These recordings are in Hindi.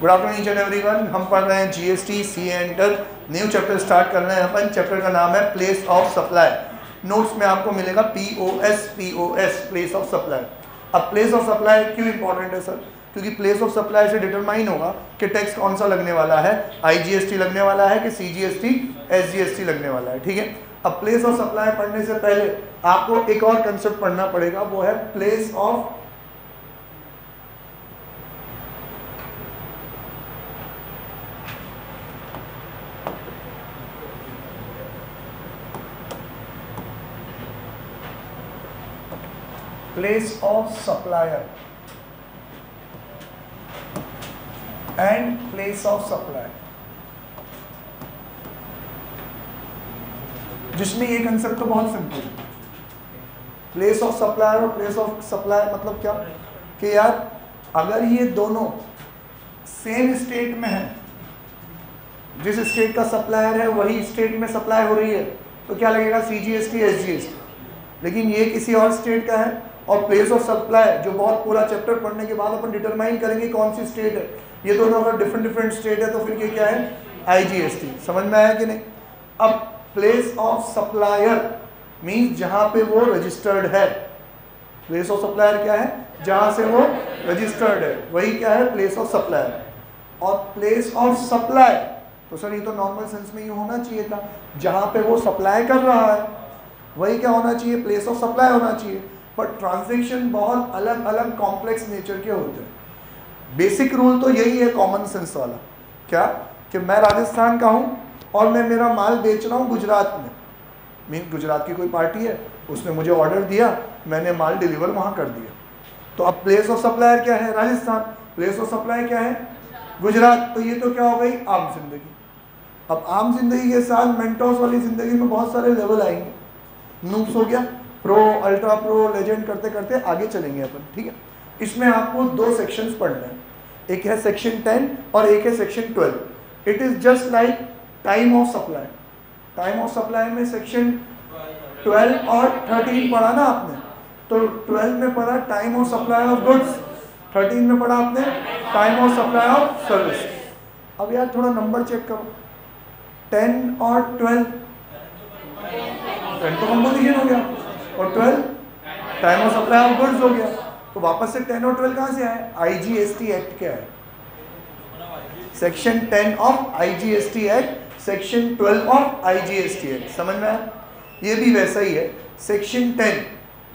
Good afternoon each and everyone. हम पढ़ रहे हैं जीएसटी सी एंटर, न्यू चैप्टर स्टार्ट कर रहे हैं अपन। चैप्टर का नाम है प्लेस ऑफ सप्लाई। नोट्स में आपको मिलेगा पीओएस प्लेस ऑफ सप्लाई। अब प्लेस ऑफ सप्लाई क्यों इंपॉर्टेंट है सर? क्योंकि प्लेस ऑफ सप्लाई से डिटरमाइन होगा कि टैक्स कौन सा लगने वाला है, आईजीएसटी लगने वाला है कि सीजीएसटी एसजीएसटी लगने वाला है। ठीक है, अब प्लेस ऑफ सप्लाई पढ़ने से पहले आपको एक और कंसेप्ट पढ़ना पड़ेगा, वो है place of supplier and place of supply, जिसमें ये कंसेप्ट तो बहुत सिंपल है। प्लेस ऑफ सप्लायर और प्लेस ऑफ सप्लाई मतलब क्या कि यार अगर ये दोनों सेम स्टेट में है, जिस स्टेट का सप्लायर है वही स्टेट में सप्लाई हो रही है, तो क्या लगेगा सीजीएसटी एसजीएसटी। लेकिन ये किसी और स्टेट का है और प्लेस ऑफ सप्लाई जो बहुत पूरा चैप्टर पढ़ने के बाद अपन डिटरमाइन करेंगे कौन सी स्टेट है। ये दोनों अगर डिफरेंट स्टेट है तो फिर ये क्या है, आईजीएसटी। समझ में आया कि नहीं? अब प्लेस ऑफ सप्लायर मीन्स जहां पे वो रजिस्टर्ड है। प्लेस ऑफ सप्लायर क्या है? जहां से वो रजिस्टर्ड है, वही क्या है, प्लेस ऑफ सप्लायर। और प्लेस ऑफ सप्लाई तो सर ये तो नॉर्मल सेंस में ये होना चाहिए था, जहां पे वो सप्लाई कर रहा है वही क्या होना चाहिए, प्लेस ऑफ सप्लाई होना चाहिए। पर ट्रांजैक्शन बहुत अलग अलग कॉम्प्लेक्स नेचर के होते हैं। बेसिक रूल तो यही है कॉमन सेंस वाला, क्या कि मैं राजस्थान का हूँ और मैं मेरा माल बेच रहा हूँ गुजरात में। मीन गुजरात की कोई पार्टी है, उसने मुझे ऑर्डर दिया, मैंने माल डिलीवर वहाँ कर दिया। तो अब प्लेस ऑफ सप्लायर क्या है, राजस्थान। प्लेस ऑफ सप्लाई क्या है, गुजरात। तो ये तो क्या हो गई, आम जिंदगी। अब आम जिंदगी के साथ मेंटोस वाली जिंदगी में बहुत सारे लेवल आएंगे। नूब्स हो गया, प्रो, अल्ट्रा प्रो, लेजेंड करते करते आगे चलेंगे अपन। ठीक है, इसमें आपको दो सेक्शंस पढ़ने हैं, एक है सेक्शन 10 और एक है section 12। It is just like time of supply. Time of supply में सेक्शन 12 और 13 पढ़ा ना आपने, तो 12 में पढ़ा time of supply of goods, 13 में पढ़ा आपने time of supply of service. अब यार थोड़ा नंबर चेक करो, 10 और 12, 10 तो कंपोजिशन हो गया और 12 time of supply of goods हो गया। तो वापस से 10 और 12 कहाँ से आए, आईजीएसटी एक्ट क्या है, section 10 of IGST act, section 12 of IGST act. समझ में आया? ये भी वैसा ही है, section 10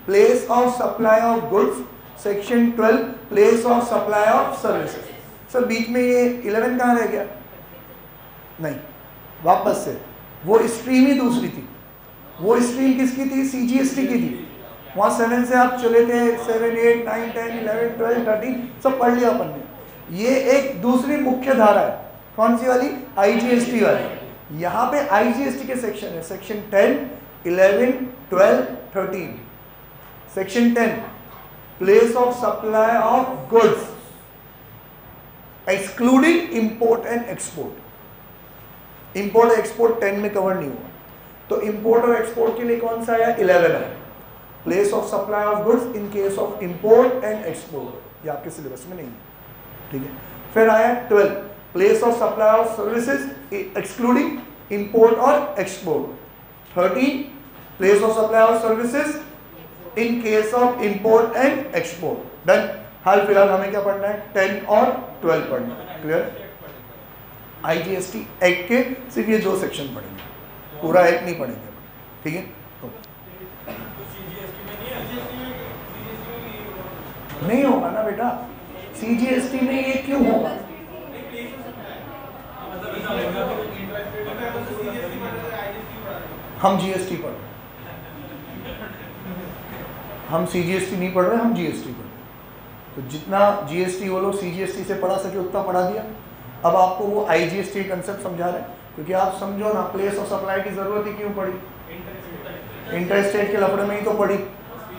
place of supply of goods, section 12 place of supply of services. Sir बीच में ये 11 कहाँ रह गया? नहीं, वापस से वो स्ट्रीम ही दूसरी थी। वो स्ट्रीम किसकी थी, सीजीएसटी की थी। वहाँ 7 से आप चले थे, 7, 8, 9, 10, 11, 12, 13 सब पढ़ लिया अपन ने। ये एक दूसरी मुख्य धारा है, कौन सी वाली, आईजीएसटी वाली। यहाँ पे आईजीएसटी के सेक्शन है, section 10, 11, 12, 13। Section 10 place of supply of goods excluding import and export. Import export 10 में कवर नहीं हुआ, तो इंपोर्ट और एक्सपोर्ट के लिए कौन सा आया, 11 है, place of supply of goods in case of import and export. ये आपके सिलेबस में नहीं है। ठीक है, फिर आया 12 place of supply of services excluding import और export. 13 place of supply of services in case of import and export. Done. हाल फिलहाल हमें क्या पढ़ना है, 10 और 12 पढ़ना है। क्लियर? आईजीएसटी एक्ट के सिर्फ ये दो सेक्शन पढ़ेंगे, पूरा एक्ट नहीं पढ़ेंगे। ठीक है, नहीं होगा ना बेटा, सीजीएसटी में ये क्यों होगा? हम जीएसटी पढ़ रहे, हम सीजीएसटी नहीं पढ़ रहे, हम जीएसटी पढ़ रहे। तो जितना जीएसटी वो लोग सीजीएसटी से पढ़ा सके उतना पढ़ा दिया। अब आपको वो आईजीएसटी कंसेप्ट समझा रहे हैं, क्योंकि आप समझो ना, प्लेस ऑफ सप्लाई की जरूरत ही क्यों पड़ी, इंटरस्टेट के लफड़े में ही तो पड़ी।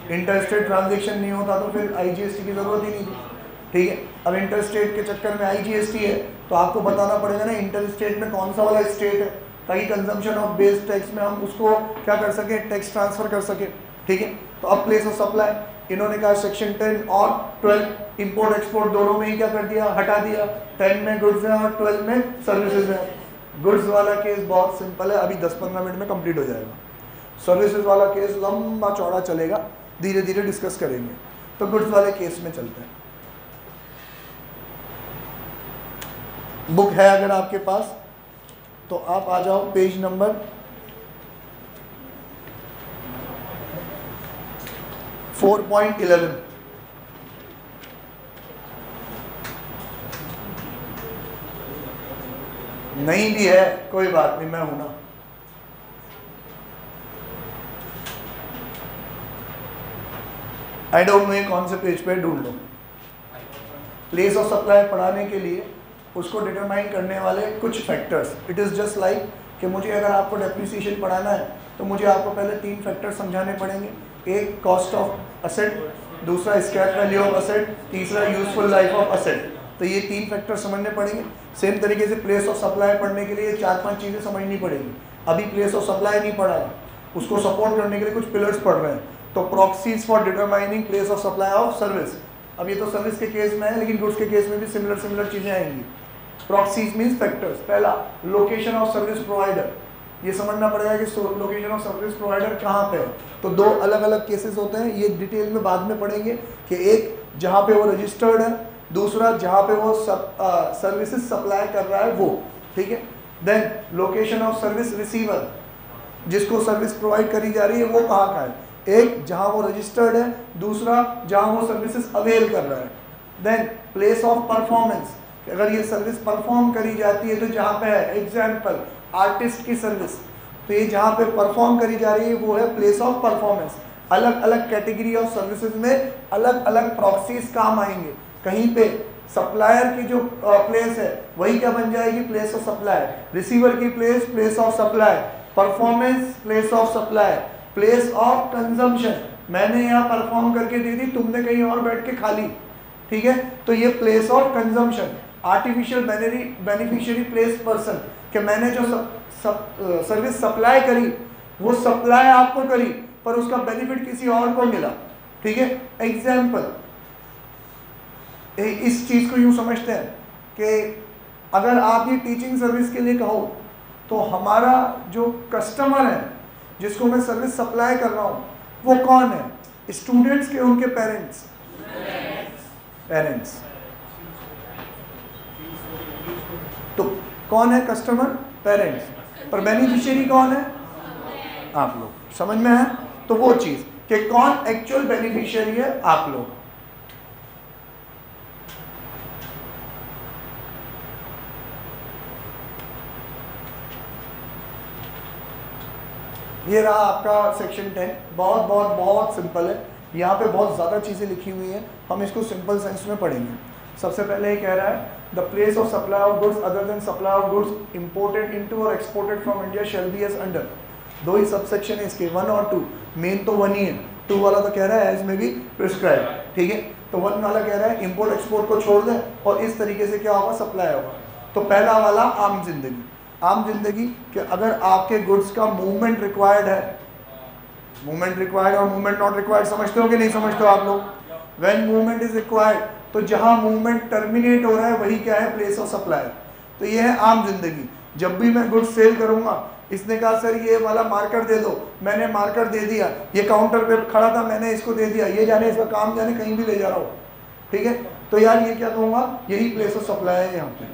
इंटरस्टेट ट्रांजैक्शन नहीं होता तो फिर आईजीएसटी की जरूरत ही नहीं थी। ठीक है, अब इंटरस्टेट के चक्कर में आईजीएसटी है तो आपको बताना पड़ेगा ना इंटरस्टेट में कौन सा वाला स्टेट है, ताकि कंजम्पशन ऑफ बेस टैक्स में हम उसको क्या कर सके, टैक्स ट्रांसफर कर सके। ठीक है, तो अब प्लेस ऑफ सप्लाई इन्होंने कहा सेक्शन 10 और 12 इंपोर्ट एक्सपोर्ट दोनों में ही क्या कर दिया, हटा दिया। 10 में गुड्स है और 12 में सर्विसेज है। गुड्स वाला केस बहुत सिंपल है, अभी 10-15 मिनट में कंप्लीट हो जाएगा। सर्विसेज वाला केस लंबा चौड़ा चलेगा, धीरे धीरे डिस्कस करेंगे। तो गुड्स वाले केस में चलते हैं। बुक है अगर आपके पास तो आप आ जाओ पेज नंबर 4.11। नहीं भी है कोई बात नहीं, मैं हूं ना। आई डोंट नो कौन से पेज पे ढूंढ लो। प्लेस ऑफ सप्लाई पढ़ाने के लिए उसको डिटरमाइन करने वाले कुछ factors, it is just like कि मुझे अगर आपको डेप्रिसिएशन पढ़ाना है तो मुझे आपको पहले 3 फैक्टर समझाने पड़ेंगे। एक कॉस्ट ऑफ असेट, दूसरा स्क्रैप वैल्यू ऑफ असेट, तीसरा यूजफुल लाइफ ऑफ असेट। तो ये 3 फैक्टर समझने पड़ेंगे। सेम तरीके से प्लेस ऑफ सप्लाई पढ़ने के लिए 4-5 चीज़ें समझनी पड़ेगी। अभी प्लेस ऑफ सप्लाई नहीं पढ़ा है, उसको सपोर्ट करने के लिए कुछ पिलर्स पढ़ रहे हैं। तो proxies for determining place of supply of service. अब ये तो सर्विस के केस में है, लेकिन गुड्स के केस में भी सिमिलर चीज़ें आएंगी। Proxies means factors. पहला, लोकेशन ऑफ सर्विस प्रोवाइडर। ये समझना पड़ेगा कि लोकेशन ऑफ सर्विस प्रोवाइडर कहाँ पे है। तो 2 अलग अलग केसेस होते हैं, ये डिटेल में बाद में पढ़ेंगे कि एक जहाँ पे वो रजिस्टर्ड है, दूसरा जहाँ पे वो सर्विसेज सप्लाई कर रहा है वो, ठीक है। Then location of service receiver, जिसको सर्विस प्रोवाइड करी जा रही है वो कहाँ का है। एक जहाँ वो रजिस्टर्ड है, दूसरा जहाँ वो सर्विसेज अवेल कर रहा है। देन प्लेस ऑफ परफॉर्मेंस, अगर ये सर्विस परफॉर्म करी जाती है तो जहाँ पे है, एग्जाम्पल आर्टिस्ट की सर्विस, तो ये जहाँ पे परफॉर्म करी जा रही है वो है प्लेस ऑफ परफॉर्मेंस। अलग अलग कैटेगरी ऑफ सर्विसेज में अलग अलग प्रॉक्सीज काम आएंगे। कहीं पे सप्लायर की जो प्लेस है वही क्या बन जाएगी, प्लेस ऑफ सप्लाई। रिसीवर की place of supply. Performance place of supply. Place of consumption, मैंने यहाँ परफॉर्म करके दे दी, तुमने कहीं और बैठ के खा ली, ठीक है, तो ये place of consumption. Artificial beneficiary place person, कि मैंने जो सर्विस सप्लाई करी वो सप्लाई आपको करी पर उसका बेनिफिट किसी और को मिला, ठीक है। एग्जाम्पल, इस चीज़ को यूँ समझते हैं कि अगर आप ये टीचिंग सर्विस के लिए कहो तो हमारा जो कस्टमर है जिसको मैं सर्विस सप्लाई कर रहा हूँ वो कौन है, स्टूडेंट्स के उनके पेरेंट्स। तो कौन है कस्टमर, पेरेंट्स। पर बेनिफिशियरी कौन है, आप लोग। समझ में है। तो वो चीज़ कि कौन एक्चुअल बेनिफिशियरी है, आप लोग। ये रहा आपका सेक्शन 10। बहुत बहुत बहुत सिंपल है, यहाँ पे बहुत ज़्यादा चीज़ें लिखी हुई हैं, हम इसको सिंपल सेंस में पढ़ेंगे। सबसे पहले ये कह रहा है the place of supply of goods other than supply of goods imported into और exported from India shall be as under. 2 ही सबसेक्शन है इसके, 1 और 2। मेन तो 1 ही है, 2 वाला तो कह रहा है एज में भी प्रिस्क्राइब, ठीक है। तो 1 वाला कह रहा है इंपोर्ट एक्सपोर्ट को छोड़ दें और इस तरीके से क्या होगा, सप्लाई होगा। तो पहला वाला आम जिंदगी। आम जिंदगी कि अगर आपके गुड्स का मूवमेंट रिक्वायर्ड है, मूवमेंट रिक्वायर्ड और मूवमेंट नॉट रिक्वायर्ड समझते हो कि नहीं समझते हो आप लोग। व्हेन मूवमेंट इज रिक्वायर्ड, तो जहां मूवमेंट टर्मिनेट हो रहा है वही क्या है, प्लेस ऑफ सप्लाई। तो ये है आम जिंदगी। जब भी मैं गुड्स सेल करूंगा, इसने कहा सर ये वाला मार्कर दे दो, मैंने मार्कर दे दिया, ये काउंटर पे खड़ा था मैंने इसको दे दिया, ये जाने इसका काम जाने कहीं भी ले जा रहा हो, ठीक है। तो यार ये क्या कहूँगा, यही प्लेस ऑफ सप्लाई है यहाँ पे,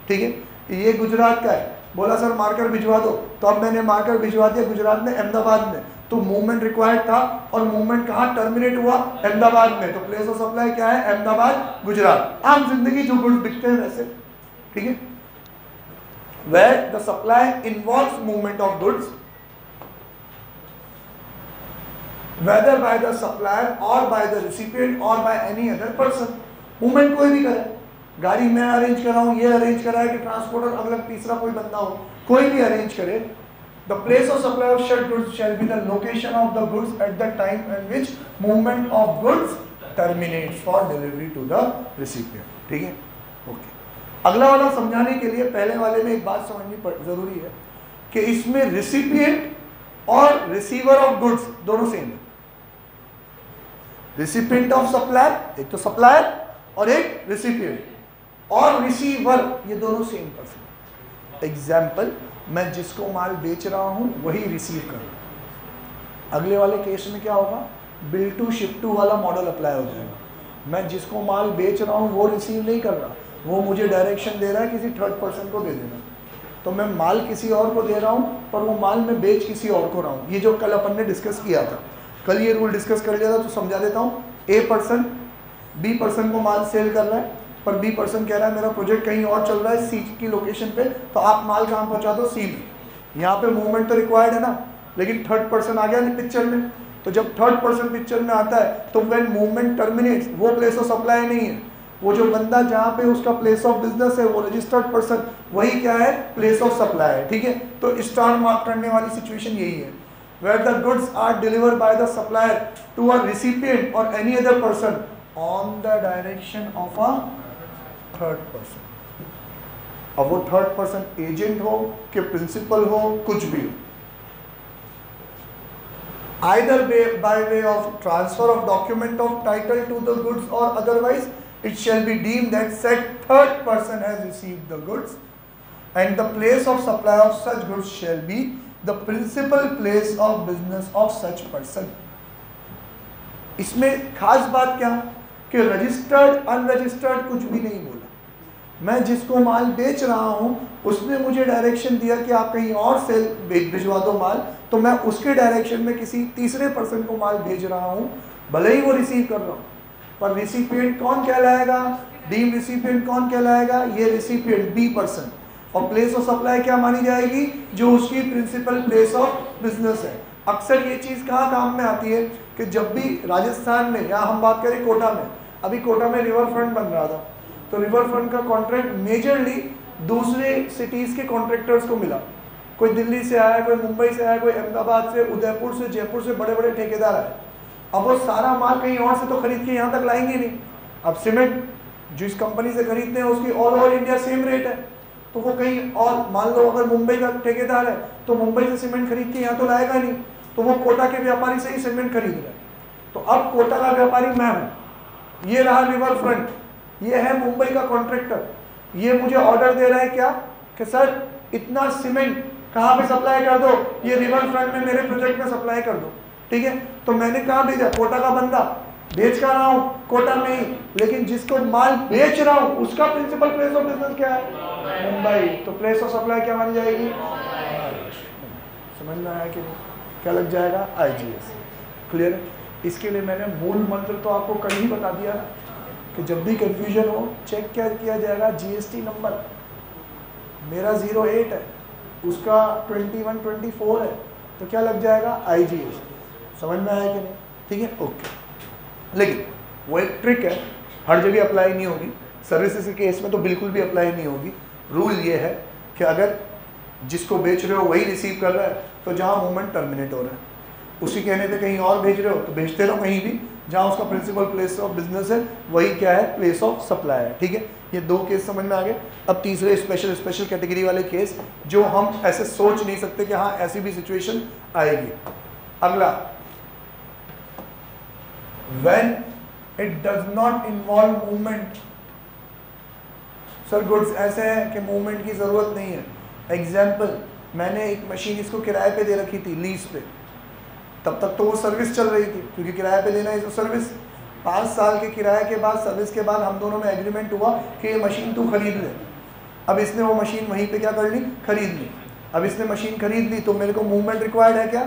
ठीक है। ये गुजरात का है, बोला सर मार्कर भिजवा दो, तो अब मैंने मार्कर भिजवा दिया गुजरात में, अहमदाबाद में। तो मूवमेंट रिक्वायर्ड था और मूवमेंट कहाँ टर्मिनेट हुआ, अहमदाबाद में। तो प्लेस ऑफ सप्लाई क्या है, अहमदाबाद, गुजरात। आम जिंदगी जो गुड्स बिकते हैं वैसे, ठीक है। Where the supply involves movement of goods, whether by the supplier or by the recipient or by any other person। Movement कोई भी करे, गाड़ी मैं अरेंज कर रहा हूँ, ये अरेंज कर रहा है कि ट्रांसपोर्टर अगला तीसरा कोई बंदा हो, कोई भी अरेंज करे। The place of supply of such goods shall be the location of the goods at the time in which movement of goods terminates for delivery to the recipient, ठीक है, ओके। अगला वाला समझाने के लिए पहले वाले में एक बात समझनी जरूरी है कि इसमें रिसिपिएंट और रिसीवर ऑफ गुड्स दोनों सेम है। रिसिपिएंट ऑफ सप्लाई, एक तो सप्लायर और एक रिसिपिएंट, और रिसीवर, ये दोनों सेम पर्सन। एग्जाम्पल, मैं जिसको माल बेच रहा हूं वही रिसीव कर रहा हूं। अगले वाले केस में क्या होगा, बिल टू शिप टू वाला मॉडल अप्लाई हो जाएगा। मैं जिसको माल बेच रहा हूं वो रिसीव नहीं कर रहा, वो मुझे डायरेक्शन दे रहा है किसी थर्ड पर्सन को दे देना, तो मैं माल किसी और को दे रहा हूं, पर वो माल मैं बेच किसी और को रहा हूं। ये जो कल अपन ने डिस्कस किया था, कल ये रूल डिस्कस कर लिया था, तो समझा देता हूँ। ए पर्सन बी पर्सन को माल सेल कर रहा है, पर बी पर्सन कह रहा है मेरा प्रोजेक्ट कहीं और चल रहा है सी की लोकेशन पे, तो आप माल कहाँ पहुँचा दो, सी में। यहाँ पे मूवमेंट तो रिक्वायर्ड है ना, लेकिन थर्ड पर्सन आ गया नहीं पिक्चर में। तो जब थर्ड पर्सन पिक्चर में आता है तो व्हेन मूवमेंट टर्मिनेट्स, वो प्लेस ऑफ सप्लाई नहीं है, वो जो बंदा जहाँ पे उसका प्लेस ऑफ बिजनेस है, वो रजिस्टर्ड पर्सन, वही क्या है, प्लेस ऑफ सप्लाई है। ठीक है, तो स्टार मार्क करने वाली सिचुएशन यही है, where the goods are delivered by the supplier to a recipient or any other person on the direction of a third person। अब वो थर्ड पर्सन एजेंट हो कि प्रिंसिपल हो, कुछ भी हो, either by way of transfer of document of title to the goods or otherwise, it shall be deemed that said third person has received the goods, and the place of supply of such goods shall be the principal place of business of such person। इसमें खास बात क्या कि रजिस्टर्ड अनरजिस्टर्ड कुछ भी नहीं बोला। मैं जिसको माल बेच रहा हूं उसने मुझे डायरेक्शन दिया कि आप कहीं और से भिजवा दो माल, तो मैं उसके डायरेक्शन में किसी तीसरे पर्सन को माल भेज रहा हूं, भले ही वो रिसीव कर रहा हूं, पर रिसिपिएंट कौन कहलाएगा, डीम रिसिपिएंट कौन कहलाएगा, ये रिसिपिएंट बी पर्सन। और प्लेस ऑफ सप्लाई क्या मानी जाएगी, जो उसकी प्रिंसिपल प्लेस ऑफ बिजनेस है। अक्सर ये चीज़ कहाँ काम में आती है कि जब भी राजस्थान में, या हम बात करें कोटा में, अभी कोटा में रिवर फ्रंट बन रहा था, तो रिवर फ्रंट का कॉन्ट्रैक्ट मेजरली दूसरे सिटीज़ के कॉन्ट्रैक्टर्स को मिला। कोई दिल्ली से आया, कोई मुंबई से आया, कोई अहमदाबाद से, उदयपुर से, जयपुर से, बड़े बड़े ठेकेदार आए। अब वो सारा माल कहीं और से तो खरीद के यहाँ तक लाएंगे नहीं। अब सीमेंट जिस कंपनी से खरीदते हैं उसकी all over India same rate है, तो वो कहीं और, मान लो अगर मुंबई का ठेकेदार है तो मुंबई से सीमेंट खरीद के यहाँ तो लाएगा नहीं, तो वो कोटा के व्यापारी से ही सीमेंट खरीद रहा है। तो अब कोटा का व्यापारी मैं हूँ, ये रहा रिवर फ्रंट, ये है मुंबई का कॉन्ट्रैक्टर, ये मुझे ऑर्डर दे रहा है क्या कि सर इतना सीमेंट कहाँ पे सप्लाई कर दो, ये रिवर फ्रंट में मेरे प्रोजेक्ट में सप्लाई कर दो। ठीक है, तो मैंने कहाँ भेजा, कोटा का बंदा, बेच कर रहा हूँ कोटा में ही, लेकिन जिसको माल बेच रहा हूँ उसका प्रिंसिपल प्लेस ऑफ बिजनेस क्या है, मुंबई, तो प्लेस ऑफ सप्लाई क्या मानी जाएगी, समझ में आया कि नहीं, क्या लग जाएगा, IGS। क्लियर है। इसके लिए मैंने मूल मंत्र तो आपको कल ही बता दिया कि जब भी कंफ्यूजन हो चेक क्या किया जाएगा, GST नंबर मेरा 08 है, उसका 2124 है, तो क्या लग जाएगा, IGS। समझ में आया कि नहीं, ठीक है, ओके। लेकिन वो एक ट्रिक है, हर जगह अप्लाई नहीं होगी, सर्विसेज के केस में तो बिल्कुल भी अप्लाई नहीं होगी। रूल ये है कि अगर जिसको बेच रहे हो वही रिसीव कर रहा है, तो जहाँ मूवमेंट टर्मिनेट हो रहा है उसी कहने पे कहीं और भेज रहे हो तो भेजते रहो कहीं भी, जहाँ उसका प्रिंसिपल प्लेस ऑफ बिजनेस है वही क्या है, प्लेस ऑफ सप्लाई है। ठीक है, ये दो केस समझ में आ गए। अब तीसरे स्पेशल कैटेगरी वाले केस जो हम ऐसे सोच नहीं सकते कि हाँ ऐसी भी सिचुएशन आएगी। अगला, when it does not involve movement। Sir goods ऐसे हैं कि मूवमेंट की ज़रूरत नहीं है। एग्जाम्पल, मैंने एक मशीन इसको किराए पे दे रखी थी, लीज पे, तब तक तो वो सर्विस चल रही थी, क्योंकि किराए पे देना है तो सर्विस। 5 साल के किराए के बाद, सर्विस के बाद हम दोनों में एग्रीमेंट हुआ कि ये मशीन तू खरीद ले। अब इसने वो मशीन वहीं पे क्या कर ली, खरीद ली। अब इसने मशीन खरीद ली तो मेरे को मूवमेंट रिक्वायर्ड है क्या,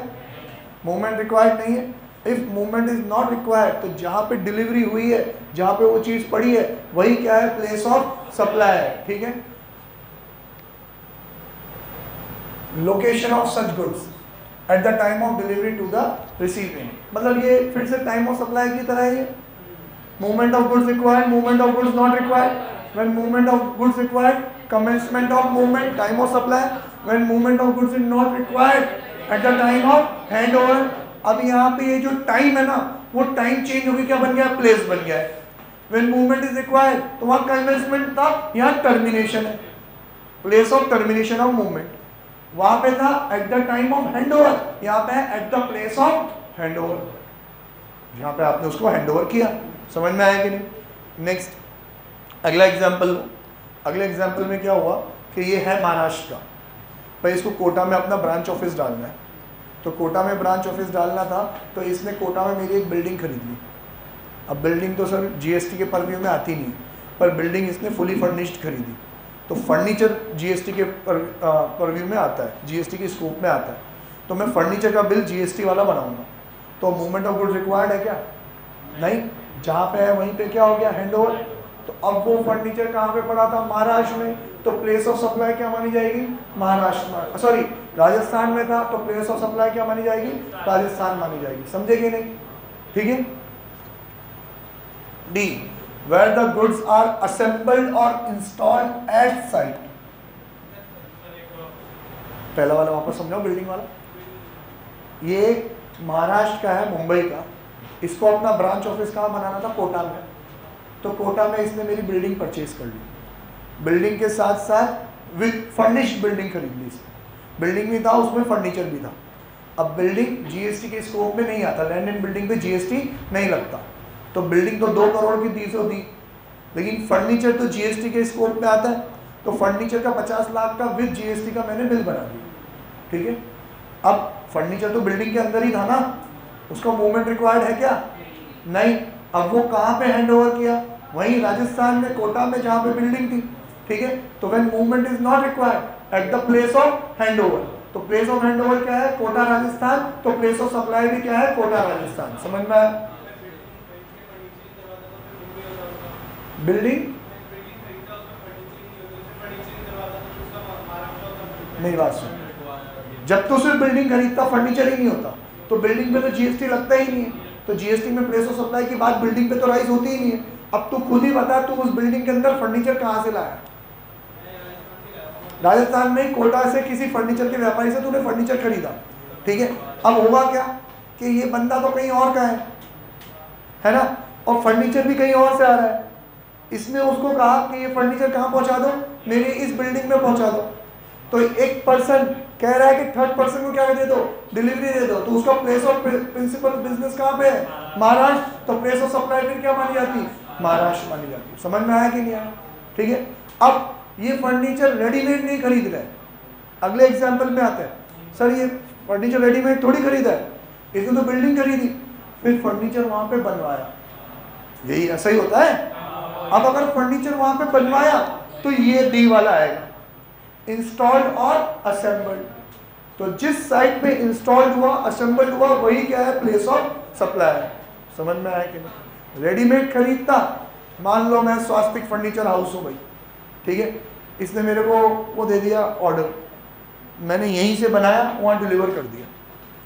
मूवमेंट रिक्वायर्ड नहीं है। If movement is not required, तो जहाँ पे डिलीवरी हुई है, जहाँ पे वो चीज़ पड़ी है, वही क्या है, प्लेस ऑफ सप्लाई है। ठीक है, location of such goods at the time of delivery to the receiving, मतलब ये फिर से टाइम ऑफ सप्लाई की तरह है। Movement of goods required, movement of goods not required. When movement of goods required, commencement of movement, time of supply. When movement of goods is not required at the time of hand over. अब यहाँ पे ये जो टाइम है ना, वो टाइम चेंज होगी, क्या बन गया, प्लेस बन गया है। व्हेन मूवमेंट इज रिक्वायर्ड, तो वहाँ कमेंसमेंट था, यहाँ टर्मिनेशन है, place of termination of movement. वहां पे था eight the time of handover, यहाँ पे है at the place of handover. यहाँ पे आपने उसको हैंड ओवर किया। समझ में आया कि नहीं? नेक्स्ट अगला एग्जाम्पल लो। अगले एग्जाम्पल में क्या हुआ कि ये है महाराष्ट्र का, भाई इसको कोटा में अपना ब्रांच ऑफिस डालना है। तो कोटा में ब्रांच ऑफिस डालना था, तो इसने कोटा में मेरी एक बिल्डिंग खरीद ली। अब बिल्डिंग तो सर जीएसटी के परव्यू में आती नहीं, पर बिल्डिंग इसने फुली फर्निश्ड खरीदी। तो फर्नीचर जीएसटी के परव्यू में आता है, जीएसटी के स्कोप में आता है। तो मैं फर्नीचर का बिल जीएसटी वाला बनाऊंगा। तो मूवमेंट ऑफ गुड्स रिक्वायर्ड है क्या? नहीं, जहाँ पे है वहीं पे क्या हो गया? Hand over. तो अब वो फर्नीचर कहाँ पे पड़ा था? महाराष्ट्र में। तो प्लेस ऑफ सप्लाई क्या मानी जाएगी? महाराष्ट्र में, सॉरी राजस्थान में था, तो प्लेस ऑफ सप्लाई क्या मानी जाएगी? राजस्थान मानी जाएगी। समझे कि नहीं? ठीक है। D, where the goods are assembled or installed at site। पहला वाला वापस समझाओ, बिल्डिंग वाला। ये महाराष्ट्र का है, मुंबई का। इसको अपना ब्रांच ऑफिस कहाँ बनाना था? कोटा में। तो कोटा में इसने मेरी बिल्डिंग परचेज कर ली। बिल्डिंग के साथ साथ विद फर्निश्ड बिल्डिंग खरीद ली इसने। बिल्डिंग भी था, उसमें फर्नीचर भी था। अब बिल्डिंग जीएसटी के स्कोप में नहीं आता, लैंड एंड बिल्डिंग पे जीएसटी नहीं लगता। तो बिल्डिंग तो 2 करोड़ की 30 होती, लेकिन फर्नीचर तो जीएसटी के स्कोप में आता है। तो फर्नीचर का 50 लाख का विद जीएसटी का मैंने बिल बना दिया। ठीक है। अब फर्नीचर तो बिल्डिंग के अंदर ही था ना, उसका मूवमेंट रिक्वायर्ड है क्या? नहीं। अब वो कहाँ पे हैंड ओवर किया? वहीं राजस्थान में, कोटा में, जहाँ पे बिल्डिंग थी। ठीक है। तो when movement is not required at the place of hand over. तो प्लेस ऑफ हैंड ओवर क्या है? कोटा राजस्थान। तो प्लेस ऑफ सप्लाई भी क्या है? कोटा राजस्थान। समझ में आया? बिल्डिंग नहीं, बात सुन, जब तो सिर्फ बिल्डिंग खरीदता, फर्नीचर ही नहीं होता, तो बिल्डिंग पे तो जीएसटी लगता ही नहीं है। तो जीएसटी में प्लेस ऑफ सप्लाई की बात बिल्डिंग पे तो राइज होती ही नहीं है। अब तू खुद ही बता, तू उस बिल्डिंग के अंदर फर्नीचर कहाँ से लाया? राजस्थान में कोटा से किसी फर्नीचर के व्यापारी से तूने फर्नीचर खरीदा। ठीक है। अब हुआ क्या कि ये बंदा तो कहीं और का है ना, और फर्नीचर भी कहीं और से आ रहा है। इसने उसको कहा कि ये फर्नीचर कहाँ पहुंचा दो? मेरे इस बिल्डिंग में पहुंचा दो। तो एक पर्सन कह रहा है कि थर्ड पर्सन को क्या दे दो? डिलीवरी दे दो। तो उसका प्लेस ऑफ प्रिंसिपल बिजनेस कहाँ पे है? महाराष्ट्र। तो प्लेस ऑफ सप्लाई फिर क्या मानी जाती? महाराष्ट्र मानी जाती। समझ में आया कि नहीं आया? ठीक है। अब ये फर्नीचर रेडीमेड नहीं खरीद रहे। अगले एग्जाम्पल में आता है, सर ये फर्नीचर रेडीमेड थोड़ी खरीदा है, इसने तो बिल्डिंग खरीदी, फिर फर्नीचर वहां पे बनवाया। यही ऐसा ही होता है। अब अगर फर्नीचर वहां पे बनवाया तो ये डी वाला आएगा, इंस्टॉल्ड और असेंबल्ड। तो जिस साइट पे इंस्टॉल्ड हुआ, असेंबल्ड हुआ, वही क्या है? Place of supply. समझ में आया कि नहीं? रेडीमेड खरीदता, मान लो मैं स्वास्तिक फर्नीचर हाउस हूँ भाई, ठीक है, इसने मेरे को वो दे दिया ऑर्डर, मैंने यहीं से बनाया, वहाँ डिलीवर कर दिया,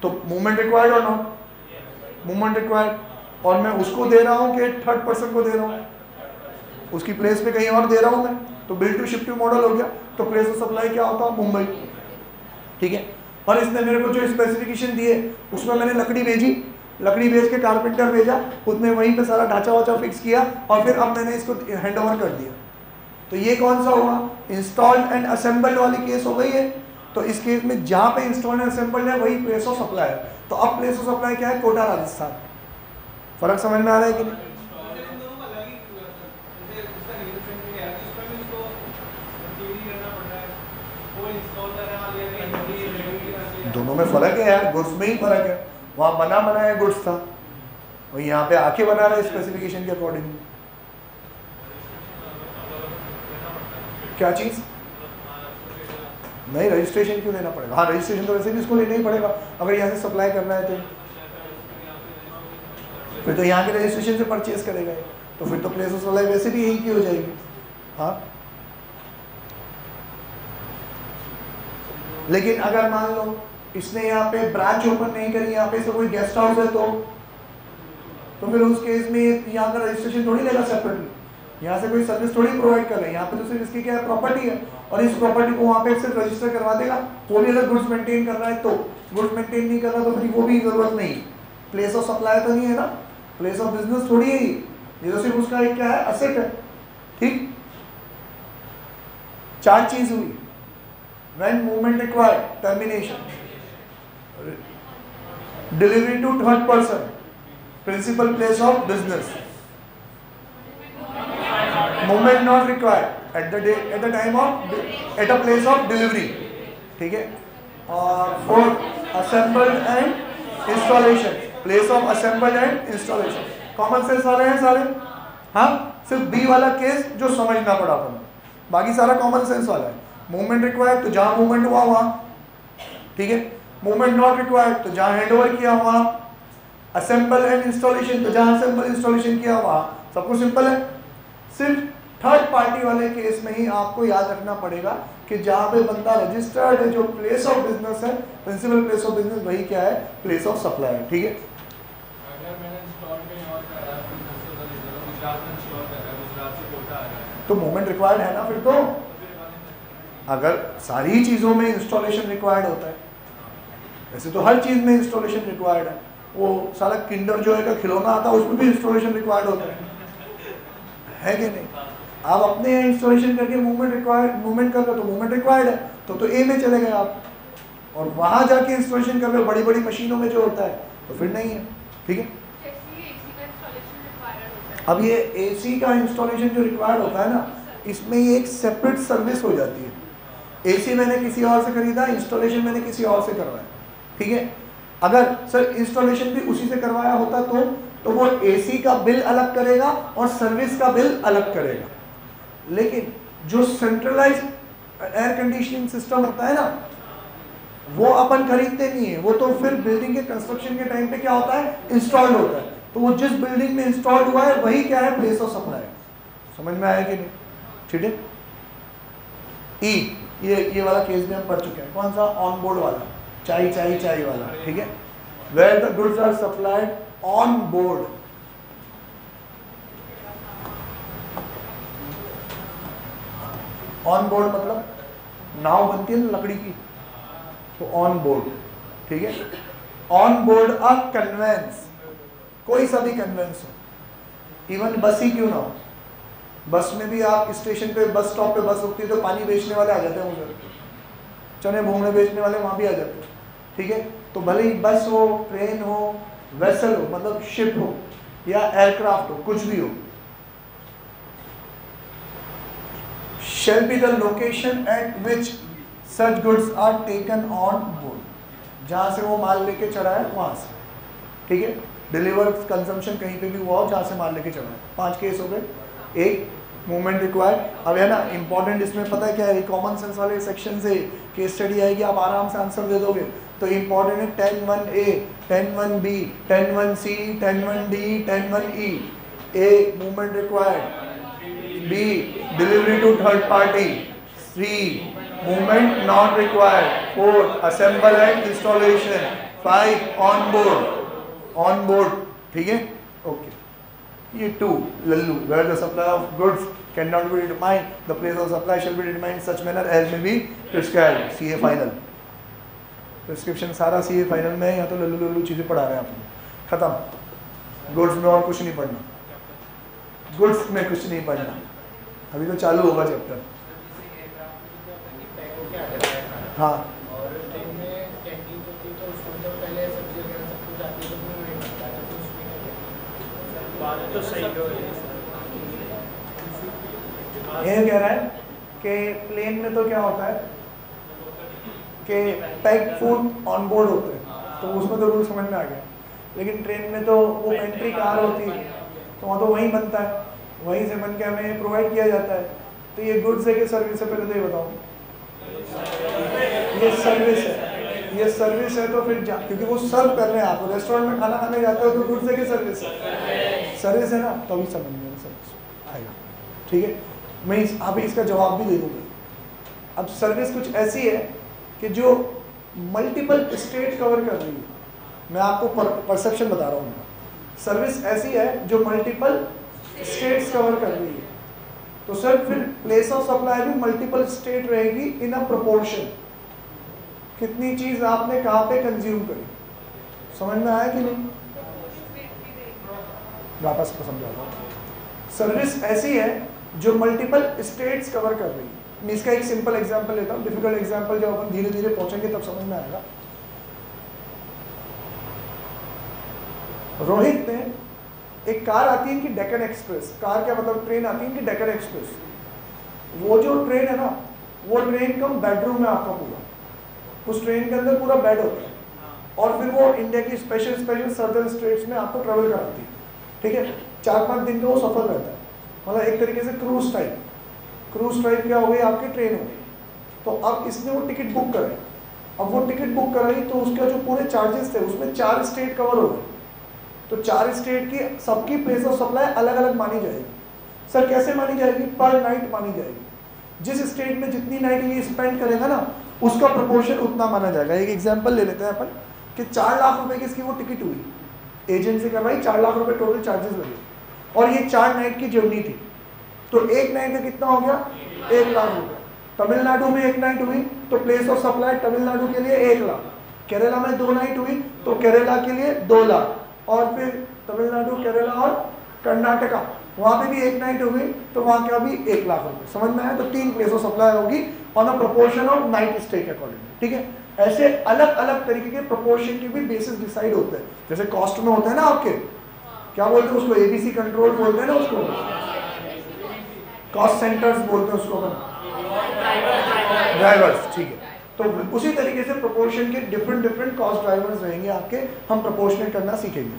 तो मूवमेंट रिक्वायर्ड और नॉट? Movement required. और मैं उसको दे रहा हूँ कि थर्ड पर्सन को दे रहा हूँ, उसकी प्लेस पे कहीं और दे रहा हूँ मैं, तो bill to ship to model हो गया। तो प्लेस ऑफ सप्लाई क्या होता है? मुंबई। ठीक है। और इसने मेरे को जो स्पेसिफिकेशन दिए उसमें मैंने लकड़ी भेजी, लकड़ी भेज के कारपेंटर भेजा, उसने वहीं पे सारा ढांचा वाचा फिक्स किया, और फिर अब मैंने इसको हैंड ओवर कर दिया। तो ये कौन सा हुआ? इंस्टॉल्ड एंड असेंबल्ड वाली केस हो गई है। तो इस केस में जहाँ पे इंस्टॉल्ड एंड असेंबल्ड है वही प्लेस ऑफ सप्लाई है। तो अब प्लेस ऑफ सप्लाई क्या है? कोटा राजस्थान। फर्क समझ में आ रहा है कि नहीं? दोनों में फर्क है यार, गुड्स में ही फर्क है। वहाँ बना बनाया गुड्स था, और यहाँ पे आके बना रहा है स्पेसिफिकेशन के अकॉर्डिंग। क्या चीज़? नहीं, रजिस्ट्रेशन क्यों लेना पड़ेगा? हाँ, रजिस्ट्रेशन तो वैसे भी इसको लेना ही पड़ेगा अगर यहाँ से सप्लाई करना है तो। फिर तो यहाँ के रजिस्ट्रेशन से परचेज करेगा, तो फिर तो प्लेस ऑफ सप्लाई वैसे भी यही की हो जाएगी। हाँ, लेकिन अगर मान लो इसने यहाँ पे ब्रांच ओपन नहीं करी, यहाँ पे कोई गेस्ट हाउस है, तो फिर उस केस में यहाँ का रजिस्ट्रेशन थोड़ी लेगा सेपरेटली, यहाँ से कोई सर्विस थोड़ी प्रोवाइड कर रहा है। यहाँ पे तो सिर्फ इसकी क्या है? प्रॉपर्टी है, और इस प्रॉपर्टी को वहाँ पे सिर्फ रजिस्टर करवा देगा। वो भी अगर गुड्स मेंटेन कर रहा है तो, गुड्स मेंटेन नहीं कर रहा तो फिर वो भी जरूरत नहीं। प्लेस ऑफ सप्लाई तो नहीं है ना, प्लेस ऑफ बिजनेस थोड़ी है ये तो सिर्फ उसका एक क्या है? असेट है। ठीक, 4 चीज हुई। When movement required, termination, delivery to third person, principal place of business, movement not required at the time of at a place of delivery, ठीक है। और fourth assembled and installation, place of assembled and installation. Common sense वाले हैं सारे, हाँ, सिर्फ बी वाला केस जो समझना पड़ा अपन, बाकी सारा कॉमन सेंस वाला है। मूवमेंट रिक्वायर्ड तो जहां मूवमेंट हुआ वहां, ठीक है। मूवमेंट नॉट रिक्वायर्ड तो जहां हैंडओवर किया वहां, असेंबल एंड इंस्टॉलेशन तो जहां असेंबल इंस्टॉलेशन किया वहां, सब कुछ सिंपल है। सिर्फ थर्ड पार्टी वाले केस में ही आपको याद रखना पड़ेगा कि जहां पे बंदा रजिस्टर्ड है, जो प्लेस ऑफ बिजनेस है, प्रिंसिपल प्लेस ऑफ बिजनेस, वही क्या है, प्लेस ऑफ सप्लाई है, ठीक है। अगर मैंने इंस्टॉल कहीं और करा है, गुजरात में इंस्टॉल करा है, गुजरात से कोटा आ रहा है, तो मूवमेंट रिक्वायर्ड है ना फिर तो। अगर सारी चीज़ों में इंस्टॉलेशन रिक्वायर्ड होता है, वैसे तो हर चीज़ में इंस्टॉलेशन रिक्वायर्ड है। वो साला किंडर जॉय का खिलौना आता है, उसमें भी इंस्टॉलेशन रिक्वायर्ड होता है कि नहीं। आप अपने यहाँ इंस्टॉलेशन करके मूवमेंट कर रहे हो तो मूवमेंट रिक्वायर्ड है, तो ए में चले गए आप। और वहाँ जाके इंस्टॉलेशन कर रहे हो बड़ी बड़ी मशीनों में जो होता है, तो फिर नहीं है, ठीक है। अब ये एसी का इंस्टॉलेशन जो रिक्वायर्ड होता है ना, इसमें ये एक सेपरेट सर्विस हो जाती है। एसी मैंने किसी और से खरीदा, इंस्टॉलेशन मैंने किसी और से करवाया, ठीक है। अगर सर इंस्टॉलेशन भी उसी से करवाया होता तो वो एसी का बिल अलग करेगा और सर्विस का बिल अलग करेगा। लेकिन जो सेंट्रलाइज एयर कंडीशनिंग सिस्टम होता है ना, वो अपन खरीदते नहीं है, वो तो फिर बिल्डिंग के कंस्ट्रक्शन के टाइम पे क्या होता है, इंस्टॉल्ड होता है। तो वो जिस बिल्डिंग में इंस्टॉल्ड हुआ है वही क्या है, प्लेस ऑफ सप्लाई। समझ में आया कि नहीं, ठीक है। ई ये वाला केस भी हम पढ़ चुके हैं, कौन सा, ऑन बोर्ड वाला, चाय वाला, ठीक है। Where the goods are supplied on board, on board मतलब नाव बनती है ना लकड़ी की, तो ऑन बोर्ड, ठीक है। ऑन बोर्ड अ कन्वेंस, कोई सा भी कन्वेंस हो, इवन बस ही क्यों ना हो। बस में भी आप स्टेशन पे, बस स्टॉप पे बस रुकती है तो पानी बेचने वाले आ जाते हैं उधर, चने भूंगने बेचने वाले वहाँ भी आ जाते हैं, ठीक है। तो भले ही बस हो, ट्रेन हो, वेसल हो, मतलब शिप हो या एयरक्राफ्ट हो, कुछ भी हो, shall be the location at which such goods are taken on board, जहाँ से वो माल लेके चढ़ा है वहाँ से, ठीक है। डिलीवर कंजम्पशन कहीं पे भी हुआ हो जहाँ से माल लेके चढ़ा है। 5 केस हो गए। एक मूवमेंट रिक्वायर्ड, अब है ना इंपॉर्टेंट, इसमें पता है क्या है, कॉमन सेंस वाले सेक्शन से केस स्टडी आएगी, आप आराम से आंसर दे दोगे। तो इंपॉर्टेंट है 10(1)A, 10(1)B, 10(1)C, 10(1)D, 10(1)E। A movement required, B delivery to third party, 3 movement not required, 4 assemble and installation, 5 on board, ठीक है, ओके। ये 2 Lallu, where the supply of goods cannot be determined, the place of supply shall be determined in such manner as may be prescribed, CA final. Prescription सारा CA फाइनल में है, या तो लल्लू चीज़ें पढ़ा रहे हैं आपको, खत्म। गुड्स में और कुछ नहीं पढ़ना, गुड्स में कुछ नहीं पढ़ना, अभी तो चालू होगा चैप्टर। हाँ, ये कह रहा है कि प्लेन में तो क्या होता है कि पैक्ड फूड ऑन बोर्ड होते हैं, तो उसमें तो रूल समझ में आ गया। लेकिन ट्रेन में तो वो पेंट्री कार होती है, तो वहाँ तो वहीं बनता है, वहीं से बन के हमें प्रोवाइड किया जाता है। तो ये गुड्स है कि सर्विस है, पहले तो ये बताओ। ये सर्विस है, ये सर्विस है, तो फिर क्योंकि वो सर्व कर रहे हैं, आप रेस्टोरेंट में खाना खाने जाते हो तो गुड्स है कि सर्विस है, सर्विस है ना, तो अभी समझ में सर्विस आएगा, ठीक है। मैं अभी इसका जवाब भी दे दूँगी। अब सर्विस कुछ ऐसी है कि जो मल्टीपल स्टेट कवर कर रही है, मैं आपको परसेप्शन बता रहा हूँ। सर्विस ऐसी है जो मल्टीपल स्टेट्स कवर कर रही है, तो सर फिर प्लेस ऑफ सप्लाई भी मल्टीपल स्टेट रहेगी इन अ प्रोपोर्शन। कितनी चीज आपने कहाँ पे कंज्यूम करी, समझ में आया कि नहीं, वापस को समझा दो। सर्विस ऐसी है जो मल्टीपल स्टेट्स कवर कर रही है। मैं इसका एक सिंपल एग्जांपल लेता हूँ, डिफिकल्ट एग्जांपल जब अपन धीरे धीरे पहुंचेंगे तब समझ में आएगा। रोहित ने एक कार आती है इनकी डेक्कन एक्सप्रेस, कार क्या मतलब ट्रेन आती है इनकी डेक्कन एक्सप्रेस। वो जो ट्रेन है ना, वो ट्रेन कम बेडरूम है आपका पूरा, उस ट्रेन के अंदर पूरा बेड होता है और फिर वो इंडिया की स्पेशल सर्दर्न स्टेट्स में आपको ट्रेवल कराती है, ठीक है। 4-5 दिन का वो सफर रहता है, मतलब एक तरीके से क्रूज टाइप क्या हो गई आपकी ट्रेन हो गई। तो अब इसने वो टिकट बुक कराई, अब वो टिकट बुक कराई तो उसका जो पूरे चार्जेस थे उसमें 4 स्टेट कवर हो गए। तो 4 स्टेट की सबकी प्लेस ऑफ सप्लाई अलग अलग मानी जाएगी। सर कैसे मानी जाएगी? पर नाइट मानी जाएगी। जिस स्टेट में जितनी नाइट ये स्पेंड करेगा ना उसका प्रपोर्शन उतना माना जाएगा। एक एग्जांपल ले लेते हैं अपन कि 4 लाख रुपए की इसकी वो टिकट हुई, एजेंट से करवाई, 4 लाख रुपए टोटल चार्जेस लगे और ये 4 नाइट की जर्नी थी। तो एक नाइट का कितना हो गया? 1 लाख रुपए। तमिलनाडु में एक नाइट हुई तो प्लेस ऑफ सप्लाई तमिलनाडु के लिए 1 लाख, केरला में 2 नाइट हुई तो केरला के लिए 2 लाख, और फिर तमिलनाडु, केरला और कर्नाटका वहाँ पे भी एक नाइट हो गई तो वहाँ का भी 1 लाख रुपए। समझ में आया? तो 3 प्लेस ऑफ सप्लाई होगी on a proportion of night stay के अकॉर्डिंग, ठीक है। ऐसे अलग अलग तरीके के प्रोपोर्शन के भी बेसिस डिसाइड होते हैं। जैसे कॉस्ट में होता है ना आपके, क्या बोलते हैं उसको, एबीसी कंट्रोल बोलते हैं ना उसको, कॉस्ट सेंटर्स बोलते हैं उसको, ड्राइवर्स, ठीक है। तो उसी तरीके से प्रोपोर्शन के डिफरेंट कॉस्ट ड्राइवर्स रहेंगे आपके, हम प्रोपोर्शनेट करना सीखेंगे।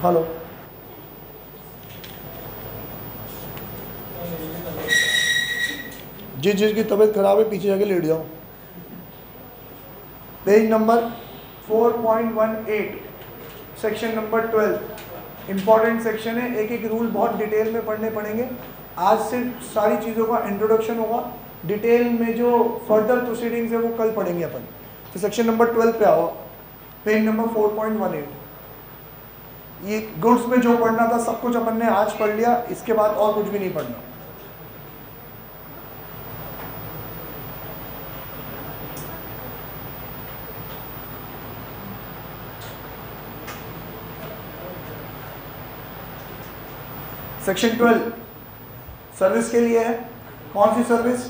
हेलो, जिसकी तबीयत खराब है पीछे जाके लेट जाओ। Page number 4.18 section number 12 important section है। एक एक रूल बहुत डिटेल में पढ़ने पड़ेंगे। आज से सारी चीज़ों का इंट्रोडक्शन होगा, डिटेल में जो फर्दर प्रोसीडिंग्स है वो कल पढ़ेंगे अपन। तो सेक्शन नंबर 12 पे आओ, पेज नंबर 4.18। ये गुड्स में जो पढ़ना था सब कुछ अपन ने आज पढ़ लिया, इसके बाद और कुछ भी नहीं पढ़ना। सेक्शन 12 सर्विस के लिए है। कौन सी सर्विस?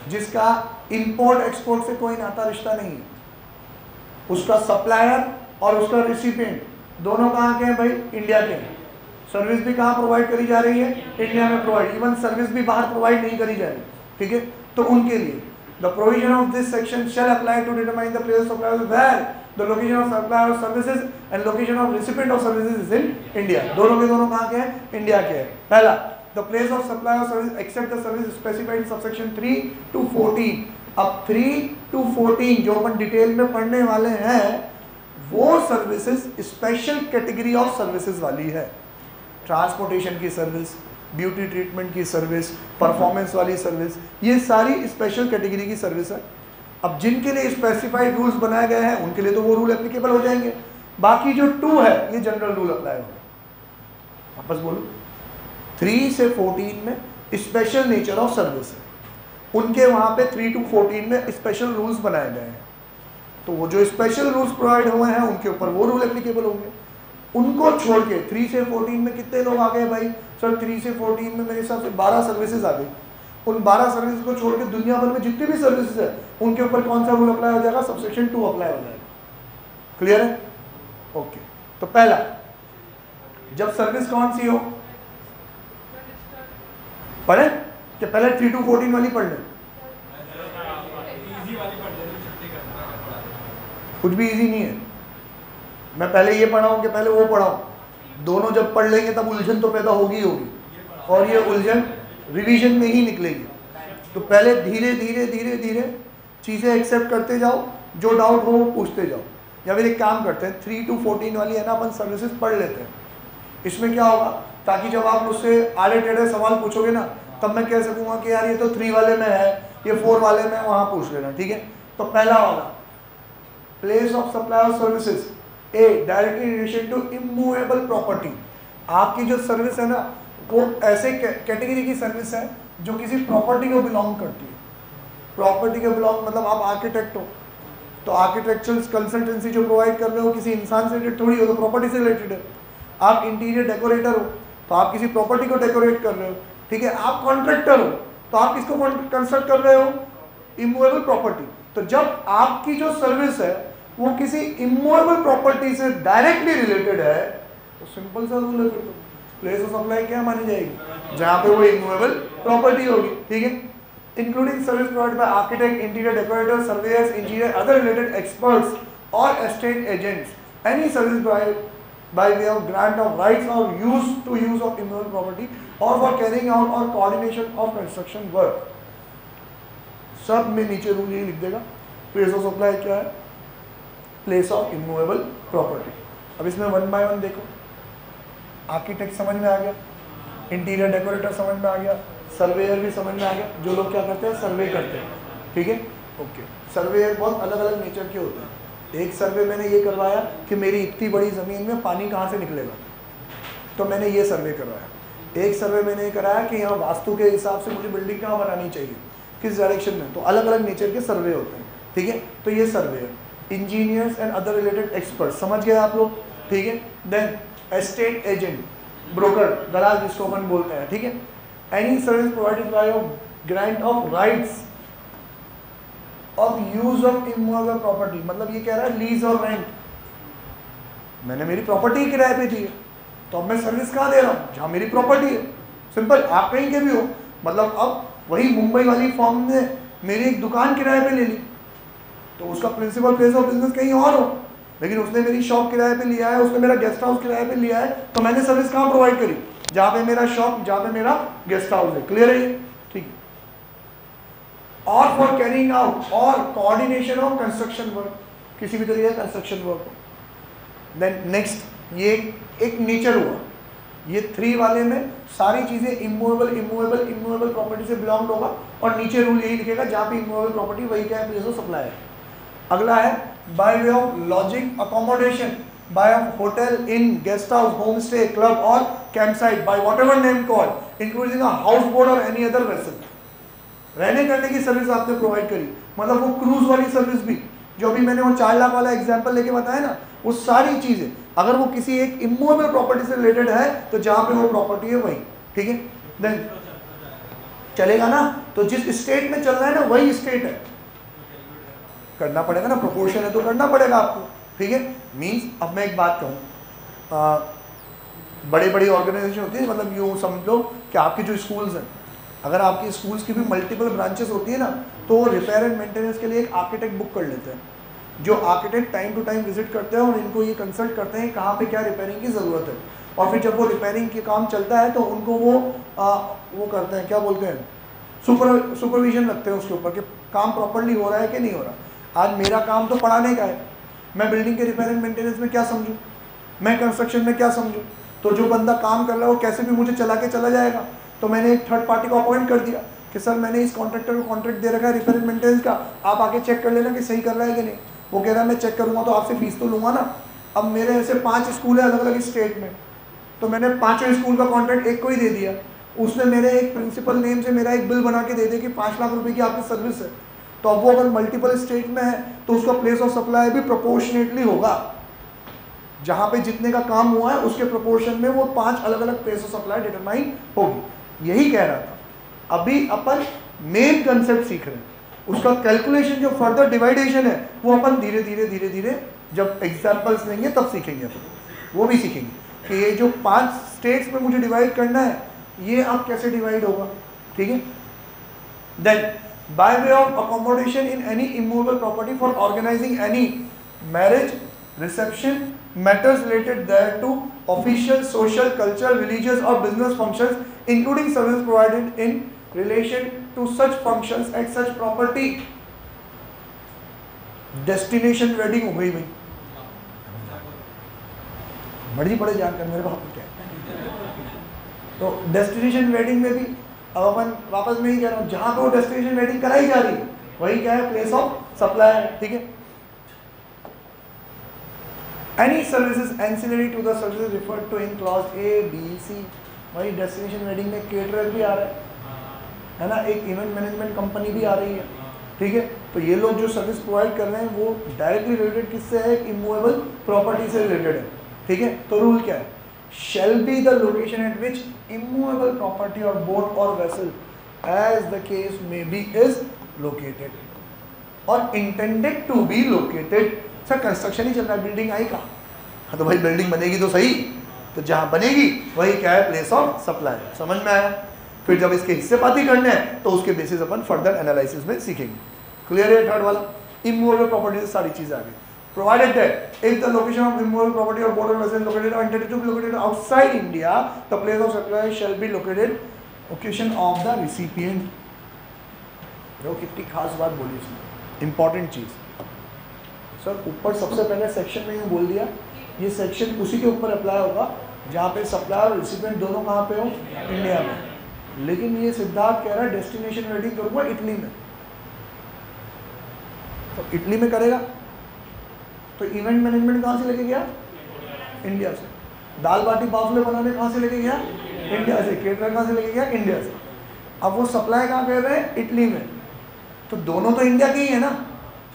जिसका इंपोर्ट एक्सपोर्ट से कोई नाता रिश्ता नहीं है, उसका सप्लायर और उसका रिसिपिएंट दोनों कहाँ के हैं भाई? इंडिया के हैं। सर्विस भी कहाँ प्रोवाइड करी जा रही है? इंडिया में प्रोवाइड। इवन सर्विस भी बाहर प्रोवाइड नहीं करी जा रही, ठीक है। तो उनके लिए the provision of this section shall apply to determine the place of supply where the location of supply of services and location of recipient of services is in India. दोनों के दोनों कहाँ के हैं? इंडिया के हैं। पहला, the place of supply of service except the service specified in subsection 3 to 14। अब 3 to 14 जो अपन डिटेल में पढ़ने वाले हैं वो services special category of services वाली है। ट्रांसपोर्टेशन की सर्विस, ब्यूटी ट्रीटमेंट की सर्विस, परफॉर्मेंस वाली सर्विस, ये सारी स्पेशल कैटेगरी की सर्विस है। अब जिनके लिए स्पेसिफाइड रूल्स बनाए गए हैं उनके लिए तो वो रूल एप्लीकेबल हो जाएंगे। बाकी जो 2 है ये जनरल रूल अप्लाई होगा। वापस बोलो, 3 से 14 में स्पेशल नेचर ऑफ सर्विस है, उनके वहाँ पे 3 to 14 में स्पेशल रूल्स बनाए गए हैं। तो वो जो स्पेशल रूल्स प्रोवाइड हुए हैं उनके ऊपर वो रूल एप्लीकेबल होंगे। उनको छोड़ के 3 से 14 में कितने लोग आ गए भाई? सर 3 से 14 में मेरे हिसाब से 12 सर्विसेज आ गई। उन 12 सर्विसेज को छोड़ के दुनिया भर में जितनी भी सर्विसेज है उनके ऊपर कौन सा रूल अप्लाई हो जाएगा? सबसेक्शन 2 अप्लाई हो जाएगा। क्लियर है? ओके। तो पहला, जब सर्विस कौन सी हो, पढ़े कि पहले 3 to 14 वाली पढ़ लें? कुछ भी इजी नहीं है। मैं पहले ये पढ़ाऊँ कि पहले वो पढ़ाऊँ? दोनों जब पढ़ लेंगे तब उलझन तो पैदा होगी और ये उलझन रिवीजन में ही निकलेगी। तो पहले धीरे धीरे धीरे धीरे चीज़ें एक्सेप्ट करते जाओ, जो डाउट हो वो पूछते जाओ। या फिर एक काम करते हैं, 3 to 14 वाली है ना, अपन सर्विसेज पढ़ लेते हैं। इसमें क्या होगा, ताकि जब आप मुझसे आड़े टेढ़े सवाल पूछोगे ना तब मैं कह सकूँगा कि यार ये तो 3 वाले में है, ये 4 वाले में, वहाँ पूछ लेना, ठीक है। तो पहला वाला, place of supply of services a directly relation to immovable property. आपकी जो सर्विस है ना वो ऐसे कैटेगरी की सर्विस है जो किसी प्रॉपर्टी को बिलोंग करती है। प्रॉपर्टी को बिलोंग मतलब आप आर्किटेक्ट हो तो आर्किटेक्चरल कंसल्टेंसी जो प्रोवाइड कर रहे हो किसी इंसान से रिलेटेड थोड़ी हो, तो प्रॉपर्टी से रिलेटेड है। आप इंटीरियर डेकोरेटर हो तो आप किसी प्रॉपर्टी को डेकोरेट कर रहे हो, ठीक है। आप कॉन्ट्रैक्टर हो तो आप किसको कंस्ट्रक्ट कर रहे हो? Immovable property. तो जब आपकी जो सर्विस है वो किसी इमूवेबल प्रॉपर्टी से डायरेक्टली रिलेटेड है तो सिंपल सा रूल है, फिर तो प्लेस ऑफ सप्लाई क्या मानी जाएगी, जहां पे वो इमूवेबल प्रॉपर्टी होगी, ठीक है। Including service provided by architect, interior decorator, surveyors, engineer, other related experts और estate agents, any service by way of grant of rights or use of immovable property or for carrying out or coordination of construction work। सब में नीचे रूल यही लिख देगा, प्लेस ऑफ सप्लाई क्या है, प्लेस ऑफ इमूवेबल प्रॉपर्टी। अब इसमें वन बाय वन देखो, आर्किटेक्ट समझ में आ गया, इंटीरियर डेकोरेटर समझ में आ गया, सर्वेयर भी समझ में आ गया, जो लोग क्या करते हैं सर्वे करते हैं, ठीक है, ओके। सर्वेयर बहुत अलग अलग नेचर के होते हैं। एक सर्वे मैंने ये करवाया कि मेरी इतनी बड़ी ज़मीन में पानी कहाँ से निकलेगा, तो मैंने ये सर्वे करवाया। एक सर्वे मैंने ये कराया कि यहाँ वास्तु के हिसाब से मुझे बिल्डिंग कहाँ बनानी चाहिए, किस डायरेक्शन में, तो अलग अलग नेचर के सर्वे होते हैं, ठीक है। तो ये सर्वे है। Engineers and other related expert, समझ गए आप लोग, ठीक है। देन एस्टेट एजेंट, ब्रोकर, दलाल जिसको अपन बोलते हैं, ठीक है। Any service provided bye grant of rights of use of immovable property, मतलब ये कह रहा है लीज और रेंट, मैंने मेरी प्रॉपर्टी किराए पे दी है, तो अब मैं सर्विस कहाँ दे रहा हूँ, जहाँ मेरी प्रॉपर्टी है। सिंपल, आप कहीं के भी हो, मतलब अब वही मुंबई वाली फर्म ने मेरी एक दुकान किराए पे ले ली, तो उसका प्रिंसिपल प्लेस ऑफ बिजनेस कहीं और हो, लेकिन उसने मेरी शॉप किराए पे लिया है, उसने मेरा गेस्ट हाउस किराए पे लिया है, तो मैंने सर्विस कहाँ प्रोवाइड करी, जहाँ पे मेरा शॉप, जहाँ पे मेरा गेस्ट हाउस है। क्लियर है ये, ठीक है। और फॉर कैरिंग आउट और कोऑर्डिनेशन ऑफ कंस्ट्रक्शन वर्क, किसी भी तरीके का कंस्ट्रक्शन वर्क हो। देन नेक्स्ट, ये एक नेचर हुआ, ये 3 वाले में सारी चीज़ें इमूवेबल प्रॉपर्टी से बिलोंग होगा, और नीचे रूल यही लिखेगा जहाँ पे इमूवेबल प्रॉपर्टी वही क्या है, प्लेस ऑफ सप्लाई है। अगला है by way of lodging accommodation, by of hotel, inn, guest house, home stay, club और camp site, by whatever name called, including a houseboat और एनी अदर वेसल। रहने करने की सर्विस आपने प्रोवाइड करी, मतलब वो क्रूज वाली सर्विस भी, जो भी मैंने वो 4 लाख वाला एग्जांपल लेके बताया ना, वो सारी चीज़ें अगर वो किसी एक इमूवेबल प्रॉपर्टी से रिलेटेड है तो जहाँ पे वो प्रॉपर्टी है वही, ठीक है। देन चलेगा ना, तो जिस स्टेट में चल रहा है ना वही स्टेट है, करना पड़ेगा ना, प्रोपोर्शन है तो करना पड़ेगा आपको, ठीक है। मीन्स अब मैं एक बात कहूँ, बड़ी बड़ी ऑर्गेनाइजेशन होती है, मतलब यूँ समझ लो कि आपके जो स्कूल्स हैं, अगर आपकी स्कूल्स की भी मल्टीपल ब्रांचेस होती है ना, तो रिपेयर एंड मेंटेनेंस के लिए एक आर्किटेक्ट बुक कर लेते हैं, जो architect time to time visit करते हैं और इनको ये कंसल्ट करते हैं कहाँ पे क्या रिपेयरिंग की ज़रूरत है, और फिर जब वो रिपेयरिंग के काम चलता है तो उनको वो करते हैं, क्या बोलते हैं, सुपरविजन रखते हैं उसके ऊपर कि काम प्रॉपरली हो रहा है कि नहीं हो रहा। आज मेरा काम तो पढ़ाने का है, मैं बिल्डिंग के रिपेयर एंड मेंटेनेंस में क्या समझूँ, मैं कंस्ट्रक्शन में क्या समझूँ, तो जो बंदा काम कर रहा है वो कैसे भी मुझे चला के चला जाएगा, तो मैंने एक थर्ड पार्टी को अपॉइंट कर दिया कि सर मैंने इस कॉन्ट्रैक्टर को कॉन्ट्रैक्ट दे रखा है रिपेयर एंड मेंटेनेंस का, आप आके चेक कर लेना कि सही कर रहा है कि नहीं। वो कह रहा है मैं चेक करूँगा तो आपसे फीस तो लूँगा ना। अब मेरे ऐसे 5 स्कूल है अलग अलग स्टेट में, तो मैंने 5 स्कूल का कॉन्ट्रैक्ट एक को ही दे दिया, उसने मेरे एक प्रिंसिपल नेम से मेरा एक बिल बना के दे दिया कि 5 लाख रुपए की आपकी सर्विस है। तो अब वो अगर मल्टीपल स्टेट में है तो उसका प्लेस ऑफ सप्लाई भी प्रोपोर्शनेटली होगा, जहाँ पे जितने का काम हुआ है उसके प्रोपोर्शन में वो 5 अलग अलग प्लेस ऑफ सप्लाई डिटरमाइन होगी। यही कह रहा था, अभी अपन मेन कंसेप्ट सीख रहे हैं, उसका कैलकुलेशन जो फर्दर डिवाइडेशन है वो अपन धीरे धीरे जब एग्जाम्पल्स लेंगे तब सीखेंगे अपन, वो भी सीखेंगे कि ये जो 5 स्टेट्स में मुझे डिवाइड करना है ये अब कैसे डिवाइड होगा, ठीक है। Then by way of accommodation in any immovable property for organising any marriage, reception, matters related thereto, official, social, cultural, religious or business functions, including services provided in relation to such functions at such property। Destination wedding हो गई भाई, मर्जी पड़े जानकर मेरे को क्या है। तो डेस्टिनेशन वेडिंग में भी अब अपन वापस में ही कह रहा हूँ, जहाँ पे वो डेस्टिनेशन वेडिंग कराई जा रही है वही क्या है, प्लेस ऑफ सप्लाई है, ठीक है। Any services ancillary to the services referred to in clause A, B, C, वही डेस्टिनेशन वेडिंग में केटरर भी आ रहा है ना, एक इवेंट मैनेजमेंट कंपनी भी आ रही है, ठीक है। तो ये लोग जो सर्विस प्रोवाइड कर रहे हैं वो डायरेक्टली रिलेटेड किससे है, इमूवेबल प्रॉपर्टी से रिलेटेड है, ठीक है। तो रूल क्या है, shall be the location at which immovable property or boat or vessel as the case may be is located or intended to be located sir construction ही चल रहा है, बिल्डिंग आई कहाँ? हाँ तो भाई बिल्डिंग बनेगी तो सही, तो जहाँ बनेगी वही क्या है, प्लेस ऑफ सप्लाई। समझ में आया? फिर जब इसके हिस्से पाती करने हैं तो उसके बेसिस अपन फर्दर एनालिसिस में सीखेंगे। क्लियर है? थर्ड वाला इमूवेबल प्रॉपर्टी से सारी चीजें आ गई। Provided that if the location of immovable property or border vessel is located or intended to be located outside India, the place of supply shall be located location of the recipient. देखो कितनी खास बात बोली इसमें, इंपॉर्टेंट चीज। सर ऊपर सबसे पहले सेक्शन में यूँ बोल दिया, ये सेक्शन उसी के ऊपर अप्लाई होगा जहाँ पे सप्लायर और रिसिपिएंट दोनों कहाँ पे हो, इंडिया में। लेकिन ये सिद्धार्थ कह रहा है डेस्टिनेशन वेडिंग करूँगा इटली में, तो इटली में करेगा तो इवेंट मैनेजमेंट कहाँ से लेके गया, इंडिया से। दाल बाटी बाफले बनाने कहाँ से लेके गया, इंडिया से। केटरर कहाँ से लेके गया, इंडिया से। अब वो सप्लाई कहाँ कर रहे हैं, इटली में, तो दोनों तो इंडिया के ही है ना,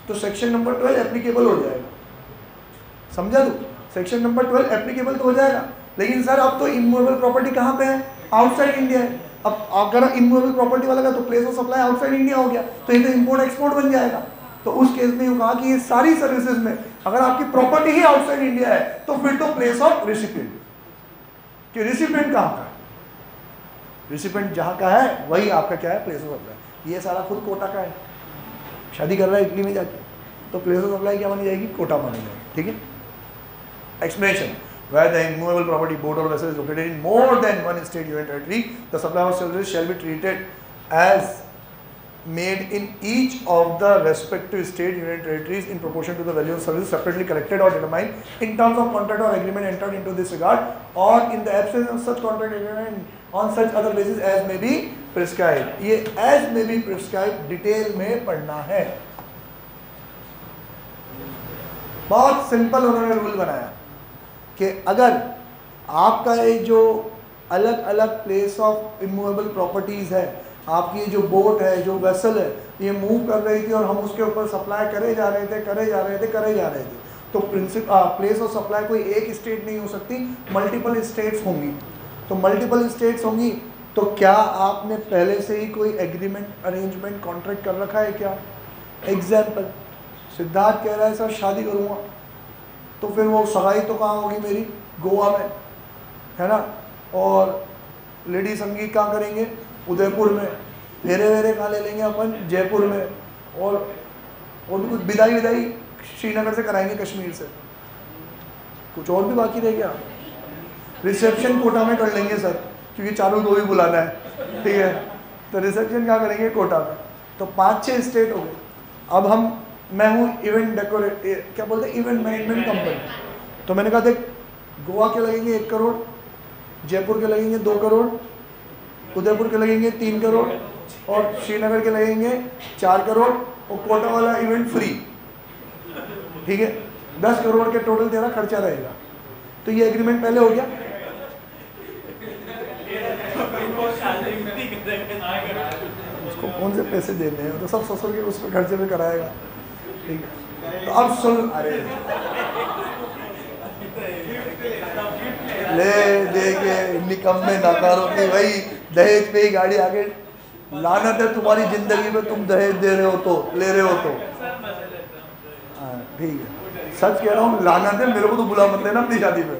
तो सेक्शन नंबर 12 एप्लीकेबल हो जाएगा। समझा? तो सेक्शन नंबर 12 एप्लीकेबल तो हो जाएगा, लेकिन सर अब तो इमूवेबल प्रॉपर्टी कहाँ पे है, आउटसाइड इंडिया है। अब अगर इमूवेबल प्रॉपर्टी वाला का तो place of supply outside India हो गया, तो ये तो इम्पोर्ट एक्सपोर्ट बन जाएगा। तो उस केस में यूँ कहा कि ये सारी सर्विसेज में अगर आपकी प्रॉपर्टी ही आउटसाइड इंडिया है तो फिर तो प्लेस ऑफ रिसिपिएंट, कि रिसिपिएंट कहाँ का है, रिसिपिएंट जहाँ का है वही आपका क्या है, प्लेस ऑफ सप्लाई। ये सारा खुद कोटा का है, शादी कर रहा है इटली में जाके, तो प्लेस ऑफ सप्लाई क्या मानी जाएगी, कोटा मानी जाएगी। ठीक है? Explanation where the immovable property boat or vessel is located in more than one state union territory, the supply of services shall be treated as made in each of the respective state union territories in proportion to the value of service separately collected or determined in terms of contract or agreement entered into this regard, or in the absence of such contract agreement on such other basis as may be prescribed। ये as may be prescribed detail में पढ़ना है। बहुत सिंपल उन्होंने रूल बनाया कि अगर आपका ये जो अलग अलग प्लेस ऑफ इमूवेबल प्रॉपर्टीज़ है, आपकी जो बोट है, जो वेसल है, ये मूव कर रही थी और हम उसके ऊपर सप्लाई करे जा रहे थे, तो प्लेस ऑफ सप्लाई कोई एक स्टेट नहीं हो सकती, मल्टीपल स्टेट्स होंगी। तो मल्टीपल स्टेट्स होंगी तो क्या आपने पहले से ही कोई एग्रीमेंट, अरेंजमेंट, कॉन्ट्रैक्ट कर रखा है क्या? एग्जाम्पल, सिद्धार्थ कह रहा है सर शादी करूँगा, तो फिर वो सगाई तो कहाँ होगी मेरी, गोवा में, है ना, और लेडी संगीत कहाँ करेंगे, उदयपुर में, फेरे वेरे कहाँ ले लेंगे अपन, जयपुर में, और कुछ विदाई श्रीनगर से कराएंगे, कश्मीर से। कुछ और भी बाकी रह गया, रिसेप्शन कोटा में कर लेंगे सर, क्योंकि चारों को भी बुलाना है। ठीक है? तो रिसेप्शन कहाँ करेंगे, कोटा में। तो 5-6 स्टेट हो गए। अब मैं हूँ इवेंट क्या बोलते हैं, इवेंट मैनेजमेंट कंपनी। तो मैंने कहा देख, गोवा के लगेंगे 1 करोड़, जयपुर के लगेंगे 2 करोड़, उदयपुर के लगेंगे 3 करोड़, और श्रीनगर के लगेंगे 4 करोड़, और कोटा वाला इवेंट फ्री। ठीक है? 10 करोड़ के टोटल तेरा खर्चा रहेगा। तो ये एग्रीमेंट पहले हो गया। उसको कौन से पैसे देने हैं, तो सब ससुर के उस पर खर्चे में कराएगा। ठीक है? तो अब सुन, अरे ले दे के निकम्मे नकारों की भाई दहेज पे ही गाड़ी आगे, लानत है तुम्हारी जिंदगी में, तुम दहेज दे रहे हो तो, ले रहे हो तो। हाँ ठीक है, सच कह रहा हूँ, लानत है, मेरे को तो बुला मत लेना अपनी शादी में।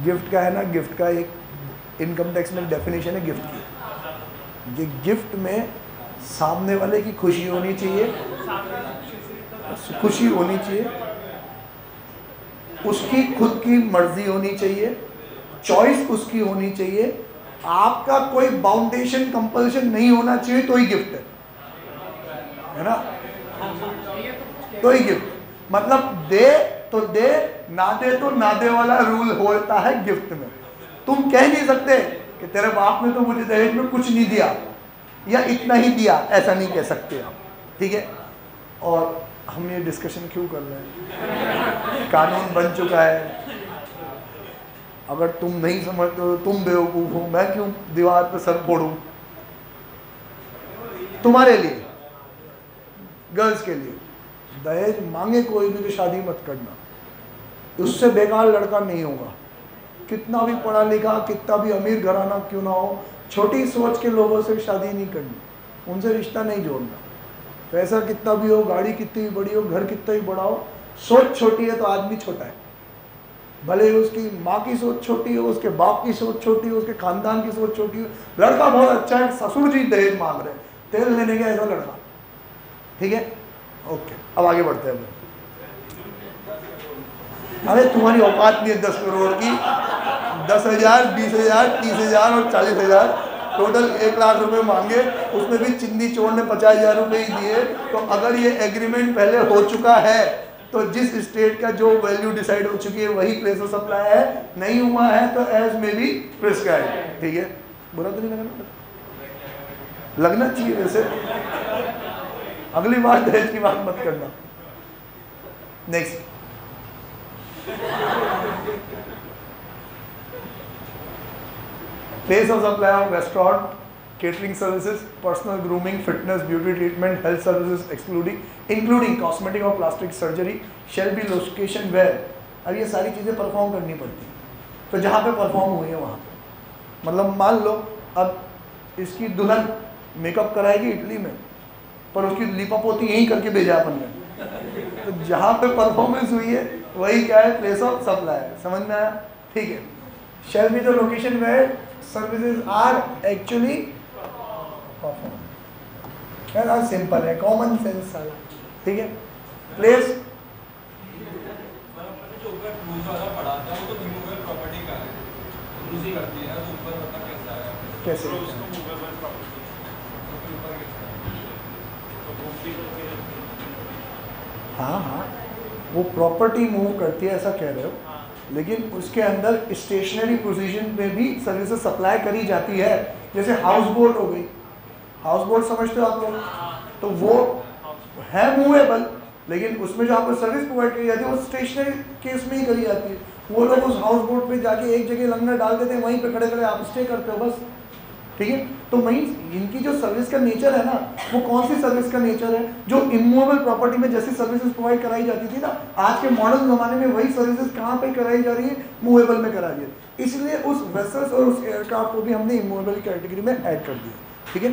गिफ्ट का है ना, गिफ्ट का एक इनकम टैक्स में डेफिनेशन है गिफ्ट की। ये गिफ्ट में सामने वाले की खुशी होनी चाहिए, उसकी खुद की मर्जी होनी चाहिए, चॉइस उसकी होनी चाहिए, आपका कोई बाउंडेशन कंपल्शन नहीं होना चाहिए, तो ही गिफ्ट है ना। तो ही गिफ्ट मतलब दे तो दे, ना दे तो ना दे वाला रूल होता है गिफ्ट में। तुम कह नहीं सकते कि तेरे बाप ने तो मुझे दहेज में कुछ नहीं दिया या इतना ही दिया, ऐसा नहीं कह सकते आप। ठीक है? और हम ये डिस्कशन क्यों कर रहे हैं, कानून बन चुका है। अगर तुम नहीं समझते हो तुम बेवकूफ़ हो, मैं क्यों दीवार पर सर फोड़ूं तुम्हारे लिए। गर्ल्स के लिए दहेज मांगे कोई भी तो शादी मत करना, उससे बेकार लड़का नहीं होगा। कितना भी पढ़ा लिखा, कितना भी अमीर घराना क्यों ना हो, छोटी सोच के लोगों से शादी नहीं करनी। उनसे रिश्ता नहीं जोड़ना। पैसा कितना भी हो, गाड़ी कितनी भी बड़ी हो, घर कितना ही बड़ा हो, सोच छोटी है तो आदमी छोटा है। भले ही उसकी माँ की सोच छोटी हो, उसके बाप की सोच छोटी हो, उसके खानदान की सोच छोटी हो। लड़का बहुत अच्छा है, ससुर जी दहेज मांग रहे हैं, तेल लेने गया ऐसा लड़का, ठीक है, ओके। अब आगे बढ़ते हैं। अरे तुम्हारी औकात नहीं है 10 करोड़ की, 10,000, 20,000, 30,000 और 40,000, टोटल 1 लाख रुपए मांगे, उसमें भी चिंदी चोर ने 50,000 रुपये ही दिए। तो अगर ये एग्रीमेंट पहले हो चुका है तो जिस स्टेट का जो वैल्यू डिसाइड हो चुकी है वही प्लेस ऑफ सप्लाई है, नहीं हुआ है तो एज में भी प्रिस्क्राइब, ठीक है। बुरा तो नहीं लगना, लगना चाहिए वैसे। अगली बार दहेज की बात मत करना। Next, place of supply of restaurant, catering services, personal grooming, fitness, beauty treatment, health services including cosmetic or plastic surgery shall be location where। अब ये सारी चीज़ें परफॉर्म करनी पड़ती हैं, तो जहाँ पे परफॉर्म हुई है वहाँ पे, मतलब मान लो अब इसकी दुल्हन मेकअप कराएगी इटली में, पर उसकी लीपापोती यहीं करके भेजा अपन ने, तो जहाँ पे परफॉर्मेंस हुई है वही क्या है, प्लेस ऑफ सप्लाई है। समझ में आया, ठीक है। Shall be the location where services are actually perform. यार सिंपल है, कॉमन सेंस साला, ठीक है। प्लेस कैसे, हाँ हाँ वो प्रॉपर्टी मूव करती है ऐसा कह रहे हो, लेकिन उसके अंदर स्टेशनरी पोजीशन पे भी सर्विसेज सप्लाई करी जाती है। जैसे हाउस बोट हो गई, हाउस बोट समझते हो आप लोग, तो वो है मूवेबल, लेकिन उसमें जो आपको सर्विस प्रोवाइड की जाती है वो स्टेशनरी केस में ही करी जाती है। वो लोग उस हाउस बोट पे जाके एक जगह लंगर डाल देते हैं, वहीं पे खड़े खड़े आप स्टे करते हो बस, ठीक है। तो वहीं इनकी जो सर्विस का नेचर है ना, वो कौन सी सर्विस का नेचर है, जो इमूवेबल प्रॉपर्टी में जैसी सर्विसेज प्रोवाइड कराई जाती थी ना, आज के मॉडर्न जमाने में वही सर्विसेज कहाँ पे कराई जा रही है, मूवेबल में करा रही है। इसलिए उस वेसल्स और उस एयरक्राफ्ट को भी हमने इमूवेबल कैटेगरी में ऐड कर दिया, ठीक है।